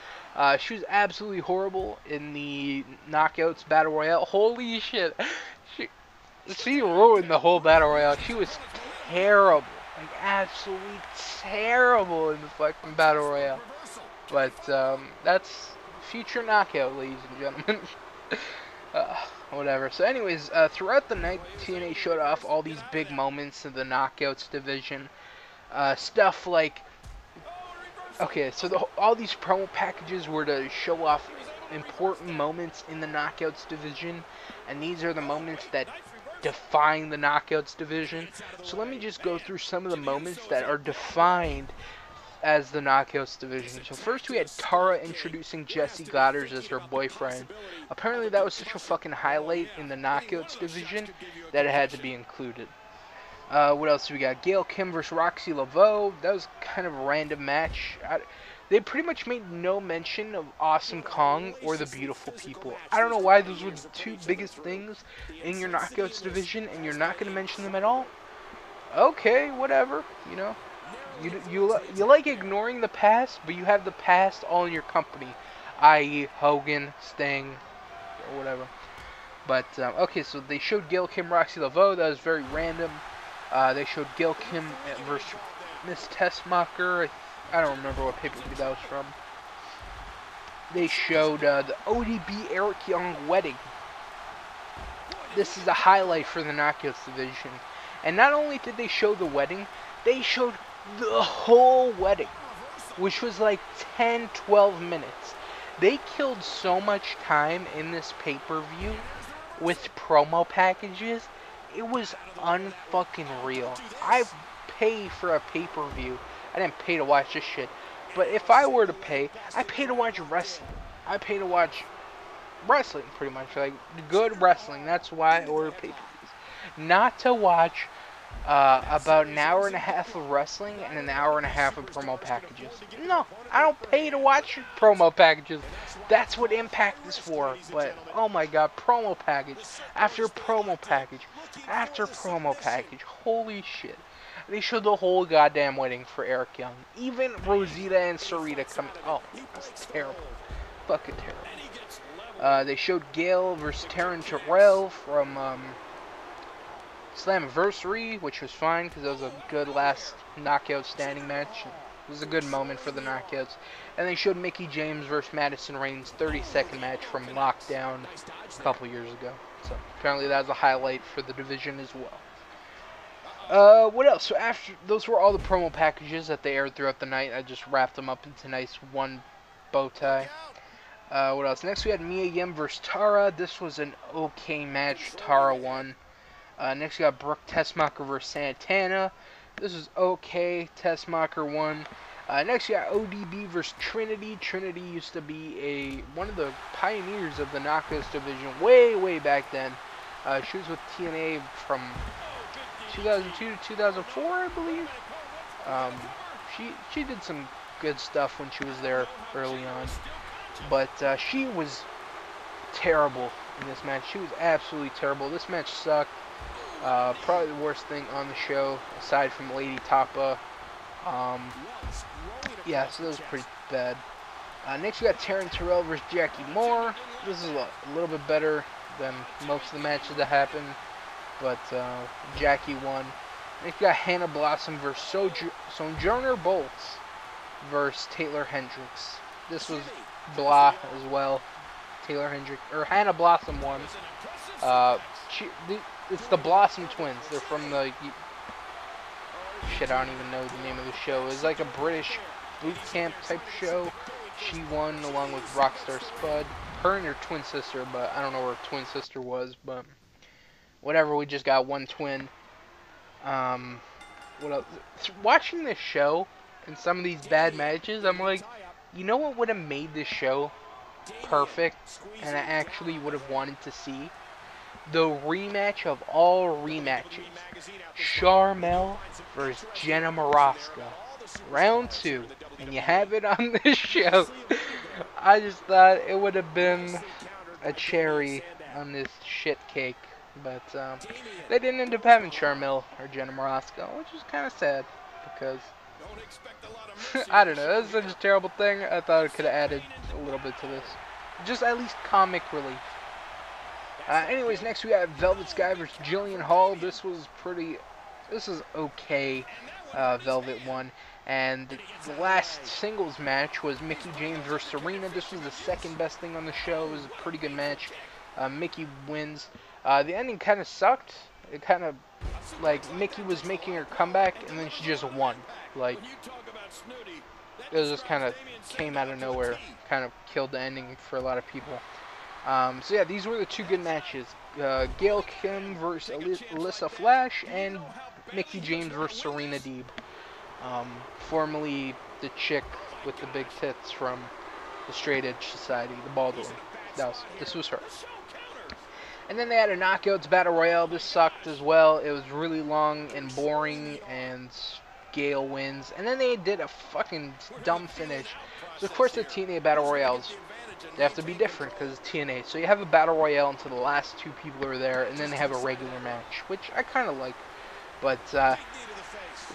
She was absolutely horrible in the Knockouts Battle Royale. Holy shit. She ruined the whole Battle Royale. She was terrible. Like, absolutely terrible in the fucking Battle Royale. But that's future knockout, ladies and gentlemen. Whatever. So anyways, throughout the night, TNA showed off all these big moments in the Knockouts division. Stuff like, okay, so all these promo packages were to show off important moments in the Knockouts division, and these are the moments that define the Knockouts division. So let me just go through some of the moments that are defined as the Knockouts division. So first we had Tara introducing Jesse Goddard as her boyfriend. Apparently that was such a fucking highlight in the Knockouts division that it had to be included. What else do we got? Gail Kim versus Roxy Laveau. That was kind of a random match. They pretty much made no mention of Awesome Kong or the Beautiful People. I don't know why those were the two biggest things in your Knockouts division and you're not going to mention them at all. Okay, whatever, you know. You like ignoring the past, but you have the past all in your company, i.e. Hogan, Sting, or whatever. But, okay, so they showed Gail Kim, Roxy Laveau. That was very random. They showed Gail Kim versus Miss Tessmacher. I don't remember what pay-per-view that was from. They showed the ODB Eric Young wedding. This is a highlight for the Knockouts division. And not only did they show the wedding, they showed the whole wedding, which was like 10-12 minutes. They killed so much time in this pay-per-view with promo packages. It was unfucking real. I pay for a pay-per-view. I didn't pay to watch this shit. But if I were to pay, I pay to watch wrestling. I pay to watch wrestling, pretty much. Like, good wrestling. That's why I order pay-per-views. Not to watch about an hour and a half of wrestling and an hour and a half of promo packages. No, I don't pay to watch promo packages. That's what Impact is for. But, oh my god, promo package after promo package after promo package. Holy shit. They showed the whole goddamn wedding for Eric Young. Even Rosita and Sarita come. Oh, that's terrible. Fucking terrible. They showed Gail versus Taryn Terrell from Slammiversary, which was fine because it was a good last knockout standing match. It was a good moment for the knockouts. And they showed Mickie James versus Madison Rayne's 30-second match from Knockdown a couple years ago. So apparently that was a highlight for the division as well. What else? So after those were all the promo packages that they aired throughout the night. I just wrapped them up into nice one bow tie. What else? Next we had Mia Yim versus Tara. This was an okay match. Tara won. Next we got Brooke Tessmacher versus Santana. This was okay. Tessmacher won. Next we got ODB versus Trinity. Trinity used to be one of the pioneers of the Knockouts division way back then. She was with TNA from 2002 to 2004, I believe. She did some good stuff when she was there early on, but she was terrible in this match. She was absolutely terrible. This match sucked. Probably the worst thing on the show, aside from Lady Tapa. Yeah, so that was pretty bad. Next we got Taryn Terrell versus Jackie Moore. This is a little bit better than most of the matches that happened, but Jackie won. Next we got Hannah Blossom versus Sojourner Bolts versus Taylor Hendricks. This was blah as well. Hannah Blossom won. It's the Blossom Twins. They're from the shit. I don't even know the name of the show. It's like a British boot camp type show. She won along with Rockstar Spud. Her and her twin sister, but I don't know where her twin sister was. But whatever. We just got one twin. What else? Watching this show and some of these bad matches, I'm like, you know what would have made this show perfect, and I actually would have wanted to see? The rematch of all rematches. Sharmell versus Jenna Morasca. Round 2. And you have it on this show. I just thought it would have been a cherry on this shit cake. But they didn't end up having Sharmell or Jenna Morasca, which is kind of sad. Because, I don't know, that's such a terrible thing. I thought it could have added a little bit to this. Just at least comic relief. Anyways, next we have Velvet Sky versus Jillian Hall. This is okay. Velvet won. And the last singles match was Mickie James versus Serena. This was the second best thing on the show. It was a pretty good match. Mickie wins. The ending kind of sucked. It kind of, like, Mickie was making her comeback, and then she just won. Like, it was just kind of came out of nowhere. Kind of killed the ending for a lot of people. So yeah, these were the two good matches. Gail Kim versus Alyssa Flash, and Mickie James versus Serena Deeb. Formerly the chick with the big tits from the Straight Edge Society, the bald one. This was her. And then they had a Knockouts Battle Royale. This sucked as well. It was really long and boring, and Gail wins. And then they did a fucking dumb finish. So of course the TNA Battle Royales, they have to be different because it's TNA. So you have a Battle Royale until the last two people are there, and then they have a regular match, which I kind of like. But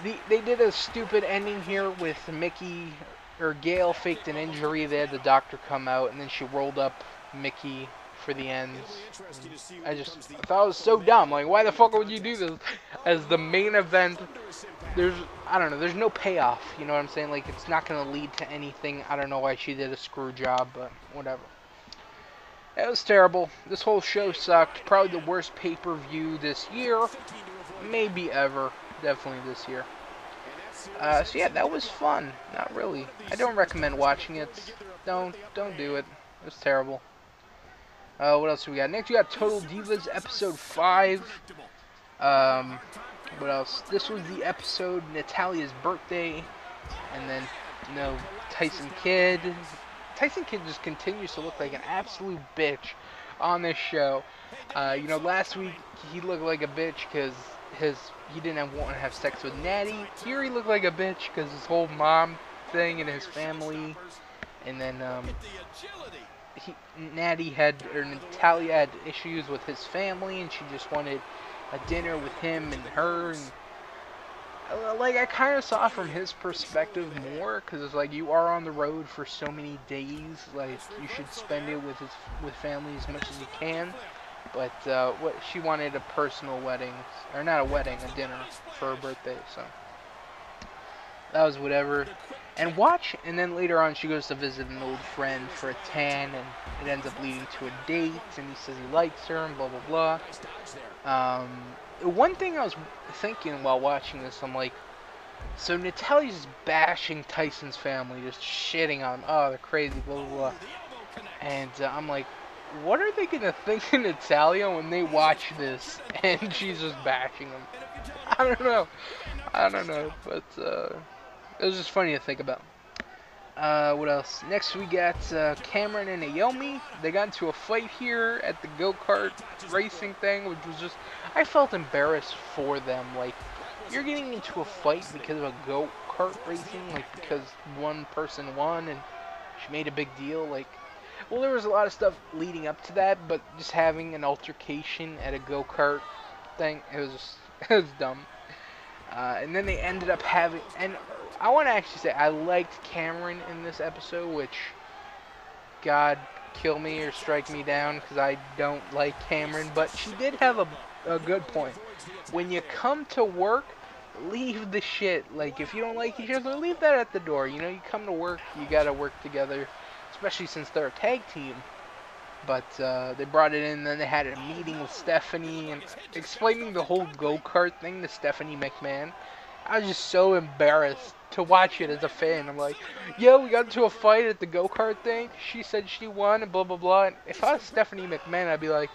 they did a stupid ending here with Mickie, or Gail faked an injury. They had the doctor come out, and then she rolled up Mickie for the end. I thought it was so dumb. Like, why the fuck would you do this as the main event? I don't know, there's no payoff, you know what I'm saying? Like, it's not going to lead to anything. I don't know why she did a screw job, but whatever. It was terrible. This whole show sucked. Probably the worst pay-per-view this year. Maybe ever. Definitely this year. So yeah, that was fun. Not really. I don't recommend watching it. Don't do it. It was terrible. What else do we got? Next we got Total Divas episode 5. What else? This was the episode Natalya's birthday, and then, you know, Tyson Kidd. Tyson Kidd just continues to look like an absolute bitch on this show. You know, last week he looked like a bitch because he didn't want to have sex with Natty. Here he looked like a bitch because his whole mom thing and his family, and then Natalya had issues with his family, and she just wanted a dinner with him and her, and like, I kind of saw from his perspective more, because it's like, you are on the road for so many days, like, you should spend it with family as much as you can. But what she wanted a personal wedding, or not a wedding, a dinner for her birthday, so that was whatever. And then later on she goes to visit an old friend for a tan, and it ends up leading to a date, and he says he likes her, and blah blah blah. One thing I was thinking while watching this, I'm like, so Natalya's bashing Tyson's family, just shitting on them. Oh, they're crazy, blah blah blah. And I'm like, what are they gonna think of Natalya when they watch this and she's just bashing them? I don't know, but it was just funny to think about. What else? Next we got Cameron and Naomi. They got into a fight here at the go-kart racing thing, which was just, I felt embarrassed for them. Like, you're getting into a fight because of a go-kart racing, like, because one person won and she made a big deal. Like, well, there was a lot of stuff leading up to that, but just having an altercation at a go-kart thing, it was dumb. And then they ended up having, and I want to actually say I liked Cameron in this episode, which, God kill me or strike me down because I don't like Cameron, but she did have a good point. When you come to work, leave the shit. Like, if you don't like each other, leave that at the door. You know, you come to work, you gotta work together, especially since they're a tag team. But they brought it in, and then they had a meeting with Stephanie and explaining the whole go-kart thing to Stephanie McMahon. I was just so embarrassed to watch it as a fan. I'm like, yo, we got into a fight at the go-kart thing. She said she won and blah, blah, blah. And if I was Stephanie McMahon, I'd be like,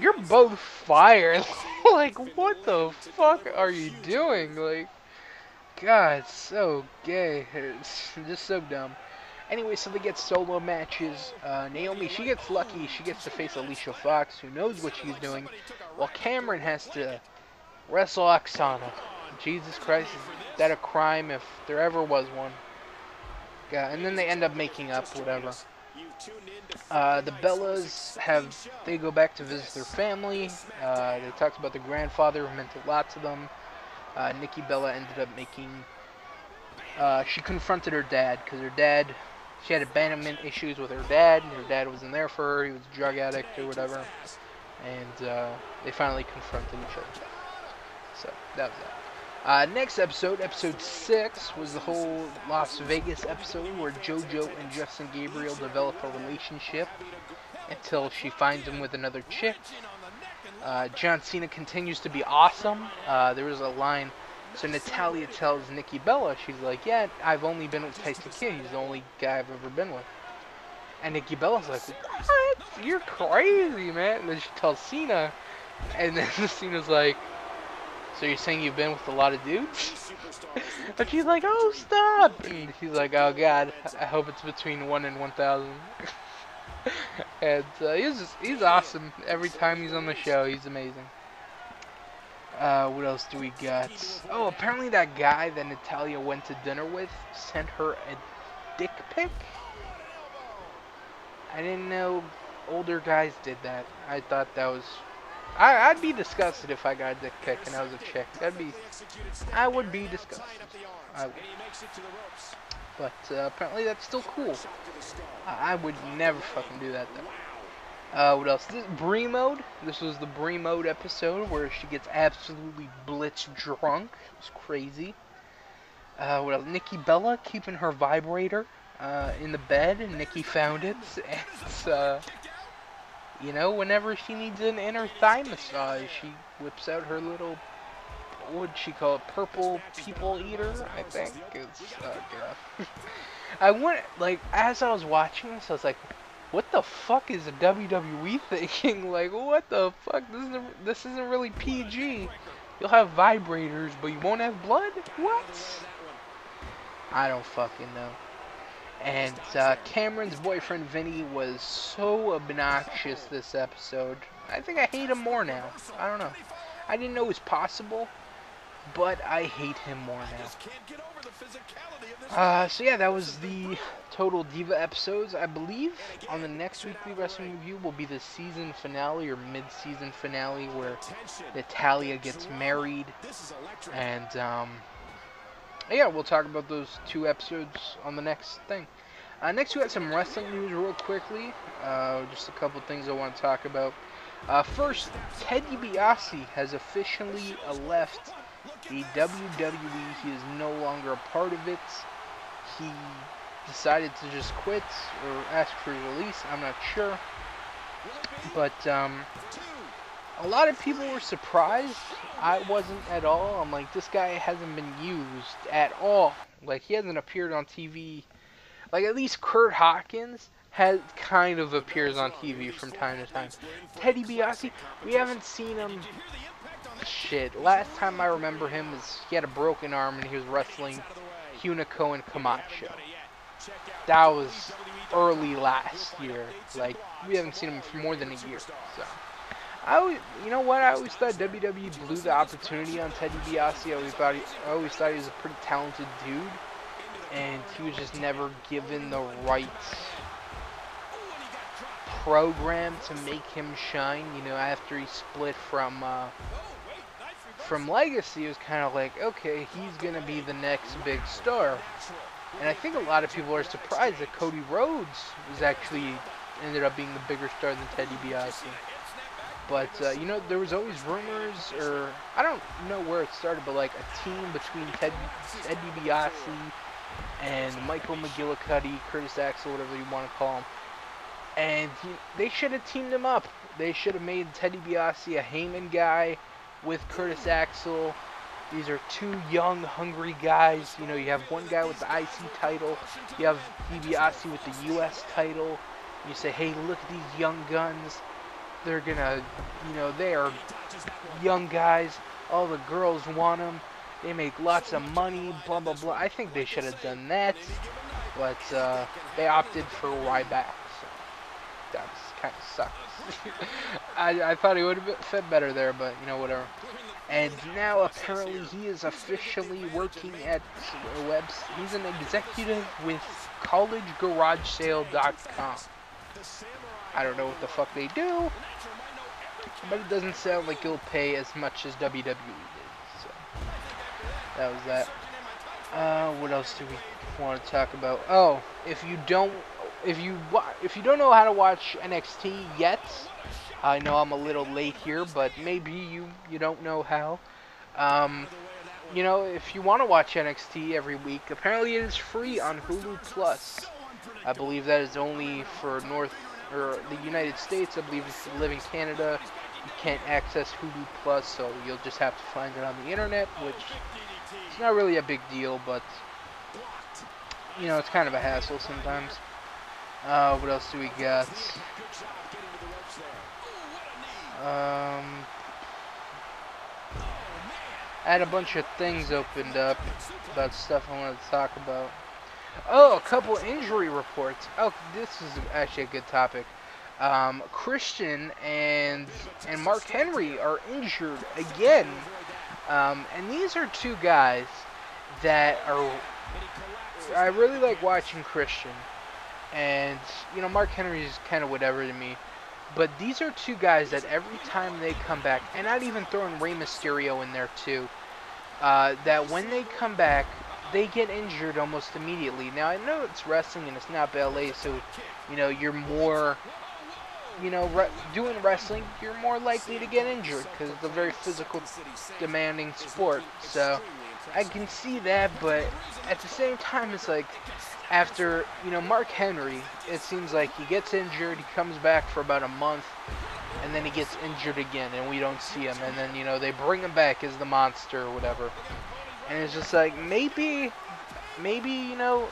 you're both fired. Like, what the fuck are you doing? Like, God, it's so gay. It's just so dumb. Anyway, so they get solo matches. Naomi, she gets lucky. She gets to face Alicia Fox, who knows what she's doing, while Cameron has to wrestle Oksana. Jesus Christ, is that a crime if there ever was one? Yeah, and then they end up making up, whatever. The Bellas they go back to visit their family. They talked about their grandfather who meant a lot to them. Nikki Bella ended up she confronted her dad, because she had abandonment issues with her dad. Her dad wasn't there for her. He was a drug addict or whatever. And they finally confronted each other. So, that was that. Next episode, episode 6, was the whole Las Vegas episode where JoJo and Justin Gabriel develop a relationship until she finds him with another chick. John Cena continues to be awesome. There was a line, so Natalya tells Nikki Bella, she's like, yeah, I've only been with Tyson Kidd, he's the only guy I've ever been with. And Nikki Bella's like, what? You're crazy, man. And then she tells Cena, and then Cena's like, so you're saying you've been with a lot of dudes? And she's like, oh, stop! And he's like, oh, God, I hope it's between 1 and 1,000. And he's awesome. Every time he's on the show, he's amazing. What else do we got? Oh, apparently that guy that Natalya went to dinner with sent her a dick pic? I didn't know older guys did that. I thought that was... I'd be disgusted if I got a dick pic and I was a chick. I would be disgusted. I would. But apparently that's still cool. I would never fucking do that though. What else? Brie mode. This was the Brie mode episode where she gets absolutely blitz drunk. It was crazy. What else? Nikki Bella keeping her vibrator in the bed, and Nikki found it. And you know, whenever she needs an inner thigh massage, she whips out her little, what would she call it, purple people eater, I think. It's, yeah. I went, like, as I was watching this, I was like, what the fuck is the WWE thinking? Like, what the fuck? This isn't really PG. You'll have vibrators, but you won't have blood? What? I don't fucking know. And Cameron's boyfriend Vinny was so obnoxious this episode. I think I hate him more now. I don't know. I didn't know it was possible, but I hate him more now. So yeah, that was the total Diva episodes. I believe on the next weekly wrestling review will be the season finale or mid-season finale where Natalya gets married. And yeah, we'll talk about those 2 episodes on the next thing. Next, we got some wrestling news real quickly. Just a couple things I want to talk about. First, Ted DiBiase has officially left the WWE. He is no longer a part of it. He decided to just quit or ask for his release. I'm not sure. But a lot of people were surprised. I wasn't at all. I'm like, this guy hasn't been used at all. Like, he hasn't appeared on TV. Like, at least Kurt Hawkins has kind of appears on TV from time to time. Ted DiBiase, we haven't seen him. Shit, last time I remember him is he had a broken arm and he was wrestling Hunico and Camacho. That was early last year. Like, we haven't seen him for more than a year. So, you know what? I always thought WWE blew the opportunity on Ted DiBiase. I always thought he was a pretty talented dude, and he was just never given the right program to make him shine. You know, after he split from Legacy, it was kind of like, okay, he's gonna be the next big star. And I think a lot of people are surprised that Cody Rhodes was actually ended up being the bigger star than Ted DiBiase. But, you know, there was always rumors, or I don't know where it started, but like a team between Ted DiBiase and Michael McGillicuddy, Curtis Axel, whatever you want to call him. And they should have teamed him up. They should have made Ted DiBiase a Heyman guy with Curtis Axel. These are 2 young, hungry guys. You know, you have one guy with the IC title. You have DiBiase with the US title. You say, hey, look at these young guns. They're gonna, you know, they are young guys. All the girls want them. They make lots of money, blah, blah, blah. I think they should have done that. But they opted for Ryback. So that kind of sucks. I thought he would have fit better there, but, you know, whatever. And now apparently he is officially working at Webs. He's an executive with collegeGarageSale.com. I don't know what the fuck they do, but it doesn't sound like it'll pay as much as WWE did. So that was that. What else do we want to talk about? Oh, if you don't know how to watch NXT yet, I know I'm a little late here, but maybe you don't know how. you know, if you want to watch NXT every week, apparently it is free on Hulu Plus. I believe that is only for North or the United States. I believe if you live in Canada, you can't access Hulu Plus, so you'll just have to find it on the internet, which is not really a big deal, but you know, it's kind of a hassle sometimes. What else do we got? I had a bunch of things opened up about stuff I wanted to talk about. Oh, a couple injury reports. Oh, this is actually a good topic. Christian and Mark Henry are injured again. And these are two guys that are... I really like watching Christian. And, you know, Mark Henry is kind of whatever to me. But these are two guys that every time they come back, and I'd even throw in Rey Mysterio in there too, that when they come back, they get injured almost immediately. Now, I know it's wrestling and it's not ballet, so, you know, you're more, you know, doing wrestling, you're more likely to get injured because it's a very physical, demanding sport. So, I can see that, but at the same time, it's like, after, you know, Mark Henry, it seems like he gets injured, he comes back for about a month, and then he gets injured again, and we don't see him, and then, you know, they bring him back as the monster or whatever. And it's just like, maybe, you know,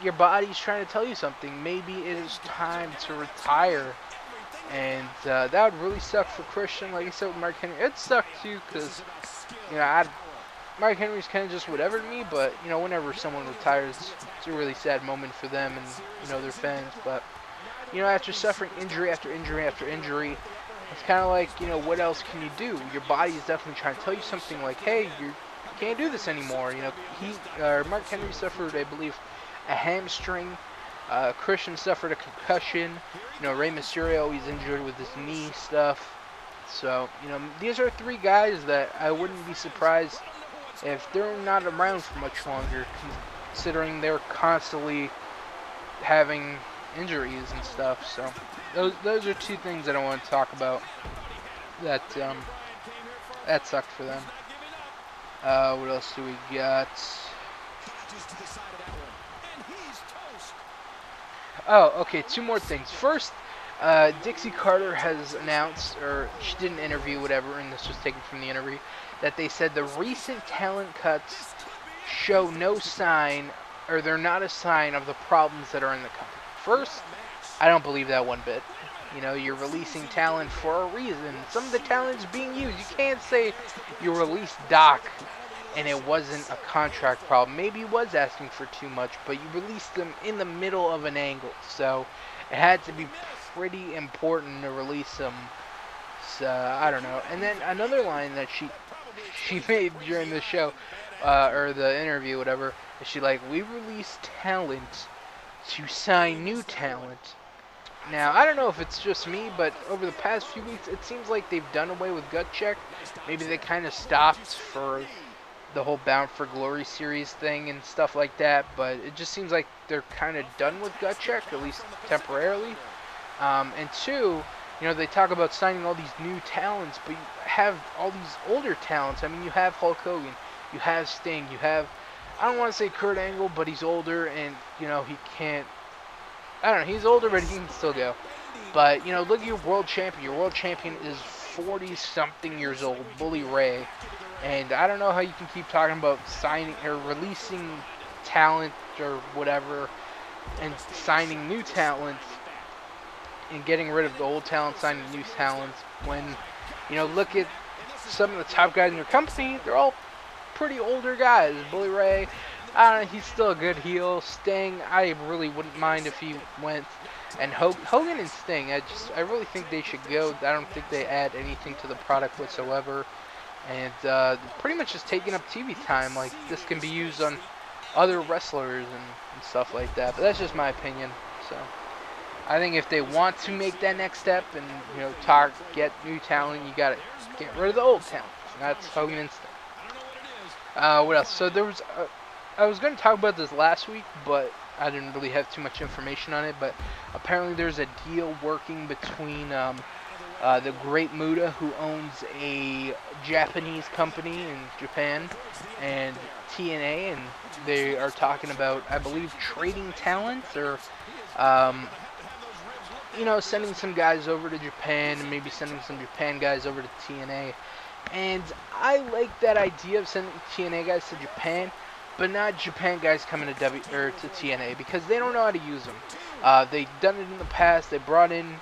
your body's trying to tell you something. Maybe it is time to retire. And that would really suck for Christian. Like I said with Mark Henry, it sucked too, because, you know, Mark Henry's kind of just whatever to me, but, you know, whenever someone retires, it's a really sad moment for them and, you know, their fans. But, you know, after suffering injury after injury after injury, it's kind of like, you know, what else can you do? Your body is definitely trying to tell you something like, hey, you can't do this anymore. You know, Mark Henry suffered, I believe, a hamstring. Christian suffered a concussion. You know, Rey Mysterio, he's injured with his knee stuff. So, you know, these are three guys that I wouldn't be surprised if they're not around for much longer, considering they're constantly having injuries and stuff. So those are two things that I want to talk about that sucked for them. What else do we got? Oh, okay, two more things. First, Dixie Carter has announced, or she did an interview, whatever, and this was taken from the interview, that they said the recent talent cuts show no sign, or they're not a sign of the problems that are in the company. First, I don't believe that one bit. You know, you're releasing talent for a reason. Some of the talent's being used. You can't say you released Doc and it wasn't a contract problem. Maybe he was asking for too much, but you released them in the middle of an angle. So it had to be pretty important to release them. So, I don't know. And then another line that she made during the show, or the interview, whatever, is she like, we release talent to sign new talent. Now, I don't know if it's just me, but over the past few weeks, it seems like they've done away with Gut Check. Maybe they kind of stopped for the whole Bound for Glory series thing and stuff like that, but it just seems like they're kind of done with Gut Check, at least temporarily. And two, you know, they talk about signing all these new talents, but you have all these older talents. I mean, you have Hulk Hogan, you have Sting, you have, I don't want to say Kurt Angle, but he's older and, you know, he can't, I don't know, he's older, but he can still go. But, you know, look at your world champion. Your world champion is 40-something years old, Bully Ray. And I don't know how you can keep talking about signing or releasing talent or whatever and signing new talent and getting rid of the old talent, signing new talent when, you know, look at some of the top guys in your company. They're all pretty older guys. Bully Ray, I don't know, he's still a good heel. Sting, I really wouldn't mind if he went. And Hogan and Sting, I really think they should go. I don't think they add anything to the product whatsoever. And pretty much just taking up TV time. Like, this can be used on other wrestlers and stuff like that. But that's just my opinion. So I think if they want to make that next step and, you know, get new talent, you gotta get rid of the old talent. And that's Hogan and Sting. What else? So there was, I was going to talk about this last week, but I didn't really have too much information on it. But apparently there's a deal working between the Great Muta, who owns a Japanese company in Japan, and TNA, and they are talking about, I believe, trading talents, or sending some guys over to Japan and maybe sending some Japan guys over to TNA. And I like that idea of sending TNA guys to Japan, but not Japan guys coming to to TNA, because they don't know how to use them. They've done it in the past. They brought in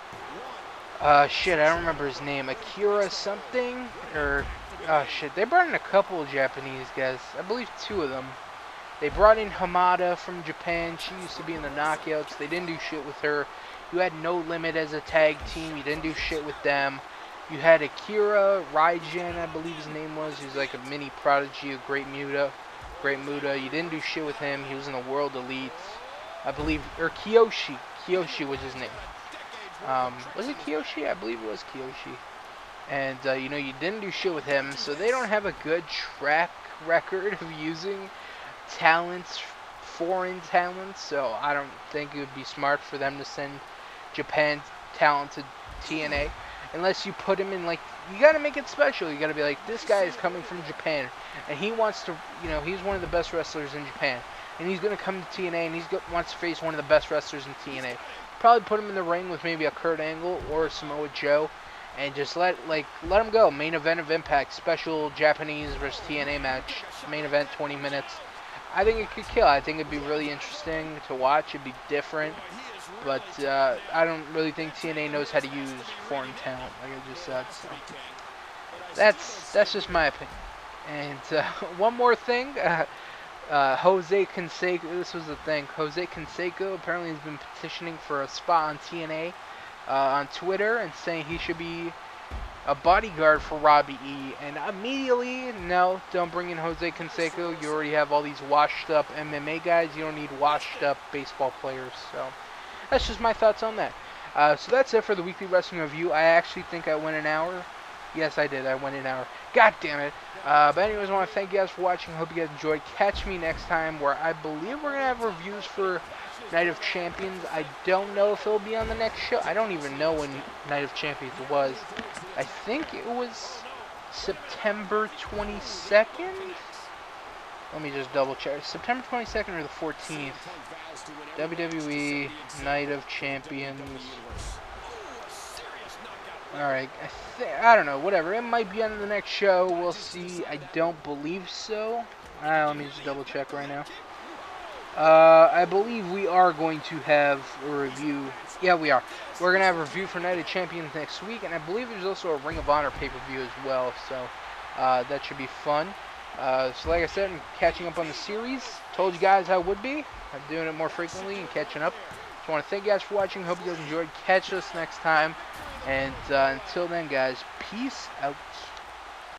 shit, I don't remember his name, Akira something, or shit, they brought in a couple of Japanese guys. I believe 2 of them. They brought in Hamada from Japan. She used to be in the Knockouts. They didn't do shit with her. You had No Limit as a tag team. You didn't do shit with them. You had Akira Raijin, I believe his name was. He was like a mini prodigy of Great Muta. You didn't do shit with him. He was in the World Elites, I believe, or Kiyoshi. Kiyoshi was his name. Was it Kiyoshi? I believe it was Kiyoshi. And, you didn't do shit with him, so they don't have a good track record of using talents, foreign talents, so I don't think it would be smart for them to send Japan talent to TNA, unless you put him in, like, you gotta make it special. You gotta be like, this guy is coming from Japan, and he wants to, he's one of the best wrestlers in Japan, and he's gonna come to TNA, and wants to face one of the best wrestlers in TNA. Probably put him in the ring with maybe a Kurt Angle or a Samoa Joe, and just let him go. Main event of Impact, special Japanese versus TNA match, main event, 20 minutes. I think it could kill. I think it'd be really interesting to watch. It'd be different, but I don't really think TNA knows how to use foreign talent, like I just said. So that's just my opinion. And one more thing, Jose Canseco. This was the thing. Jose Canseco apparently has been petitioning for a spot on TNA on Twitter and saying he should be a bodyguard for Robbie E. And immediately, no, don't bring in Jose Canseco. You already have all these washed up MMA guys. You don't need washed up baseball players. So that's just my thoughts on that. So that's it for the weekly wrestling review. I actually think I went an hour. Yes, I did. I went an hour. God damn it. But anyways, I want to thank you guys for watching. Hope you guys enjoyed. Catch me next time, where I believe we're going to have reviews for Night of Champions. I don't know if it'll be on the next show. I don't even know when Night of Champions was. I think it was September 22nd? Let me just double check. September 22nd or the 14th. WWE Night of Champions. Alright, I don't know, whatever. It might be on the next show. We'll see. I don't believe so. Let me just double check right now. I believe we are going to have a review. Yeah, we are. We're going to have a review for Night of Champions next week, and I believe there's also a Ring of Honor pay-per-view as well, so that should be fun. So like I said, I'm catching up on the series. Told you guys I would be. I'm doing it more frequently and catching up. So I want to thank you guys for watching. Hope you guys enjoyed. Catch us next time. And until then, guys, peace out.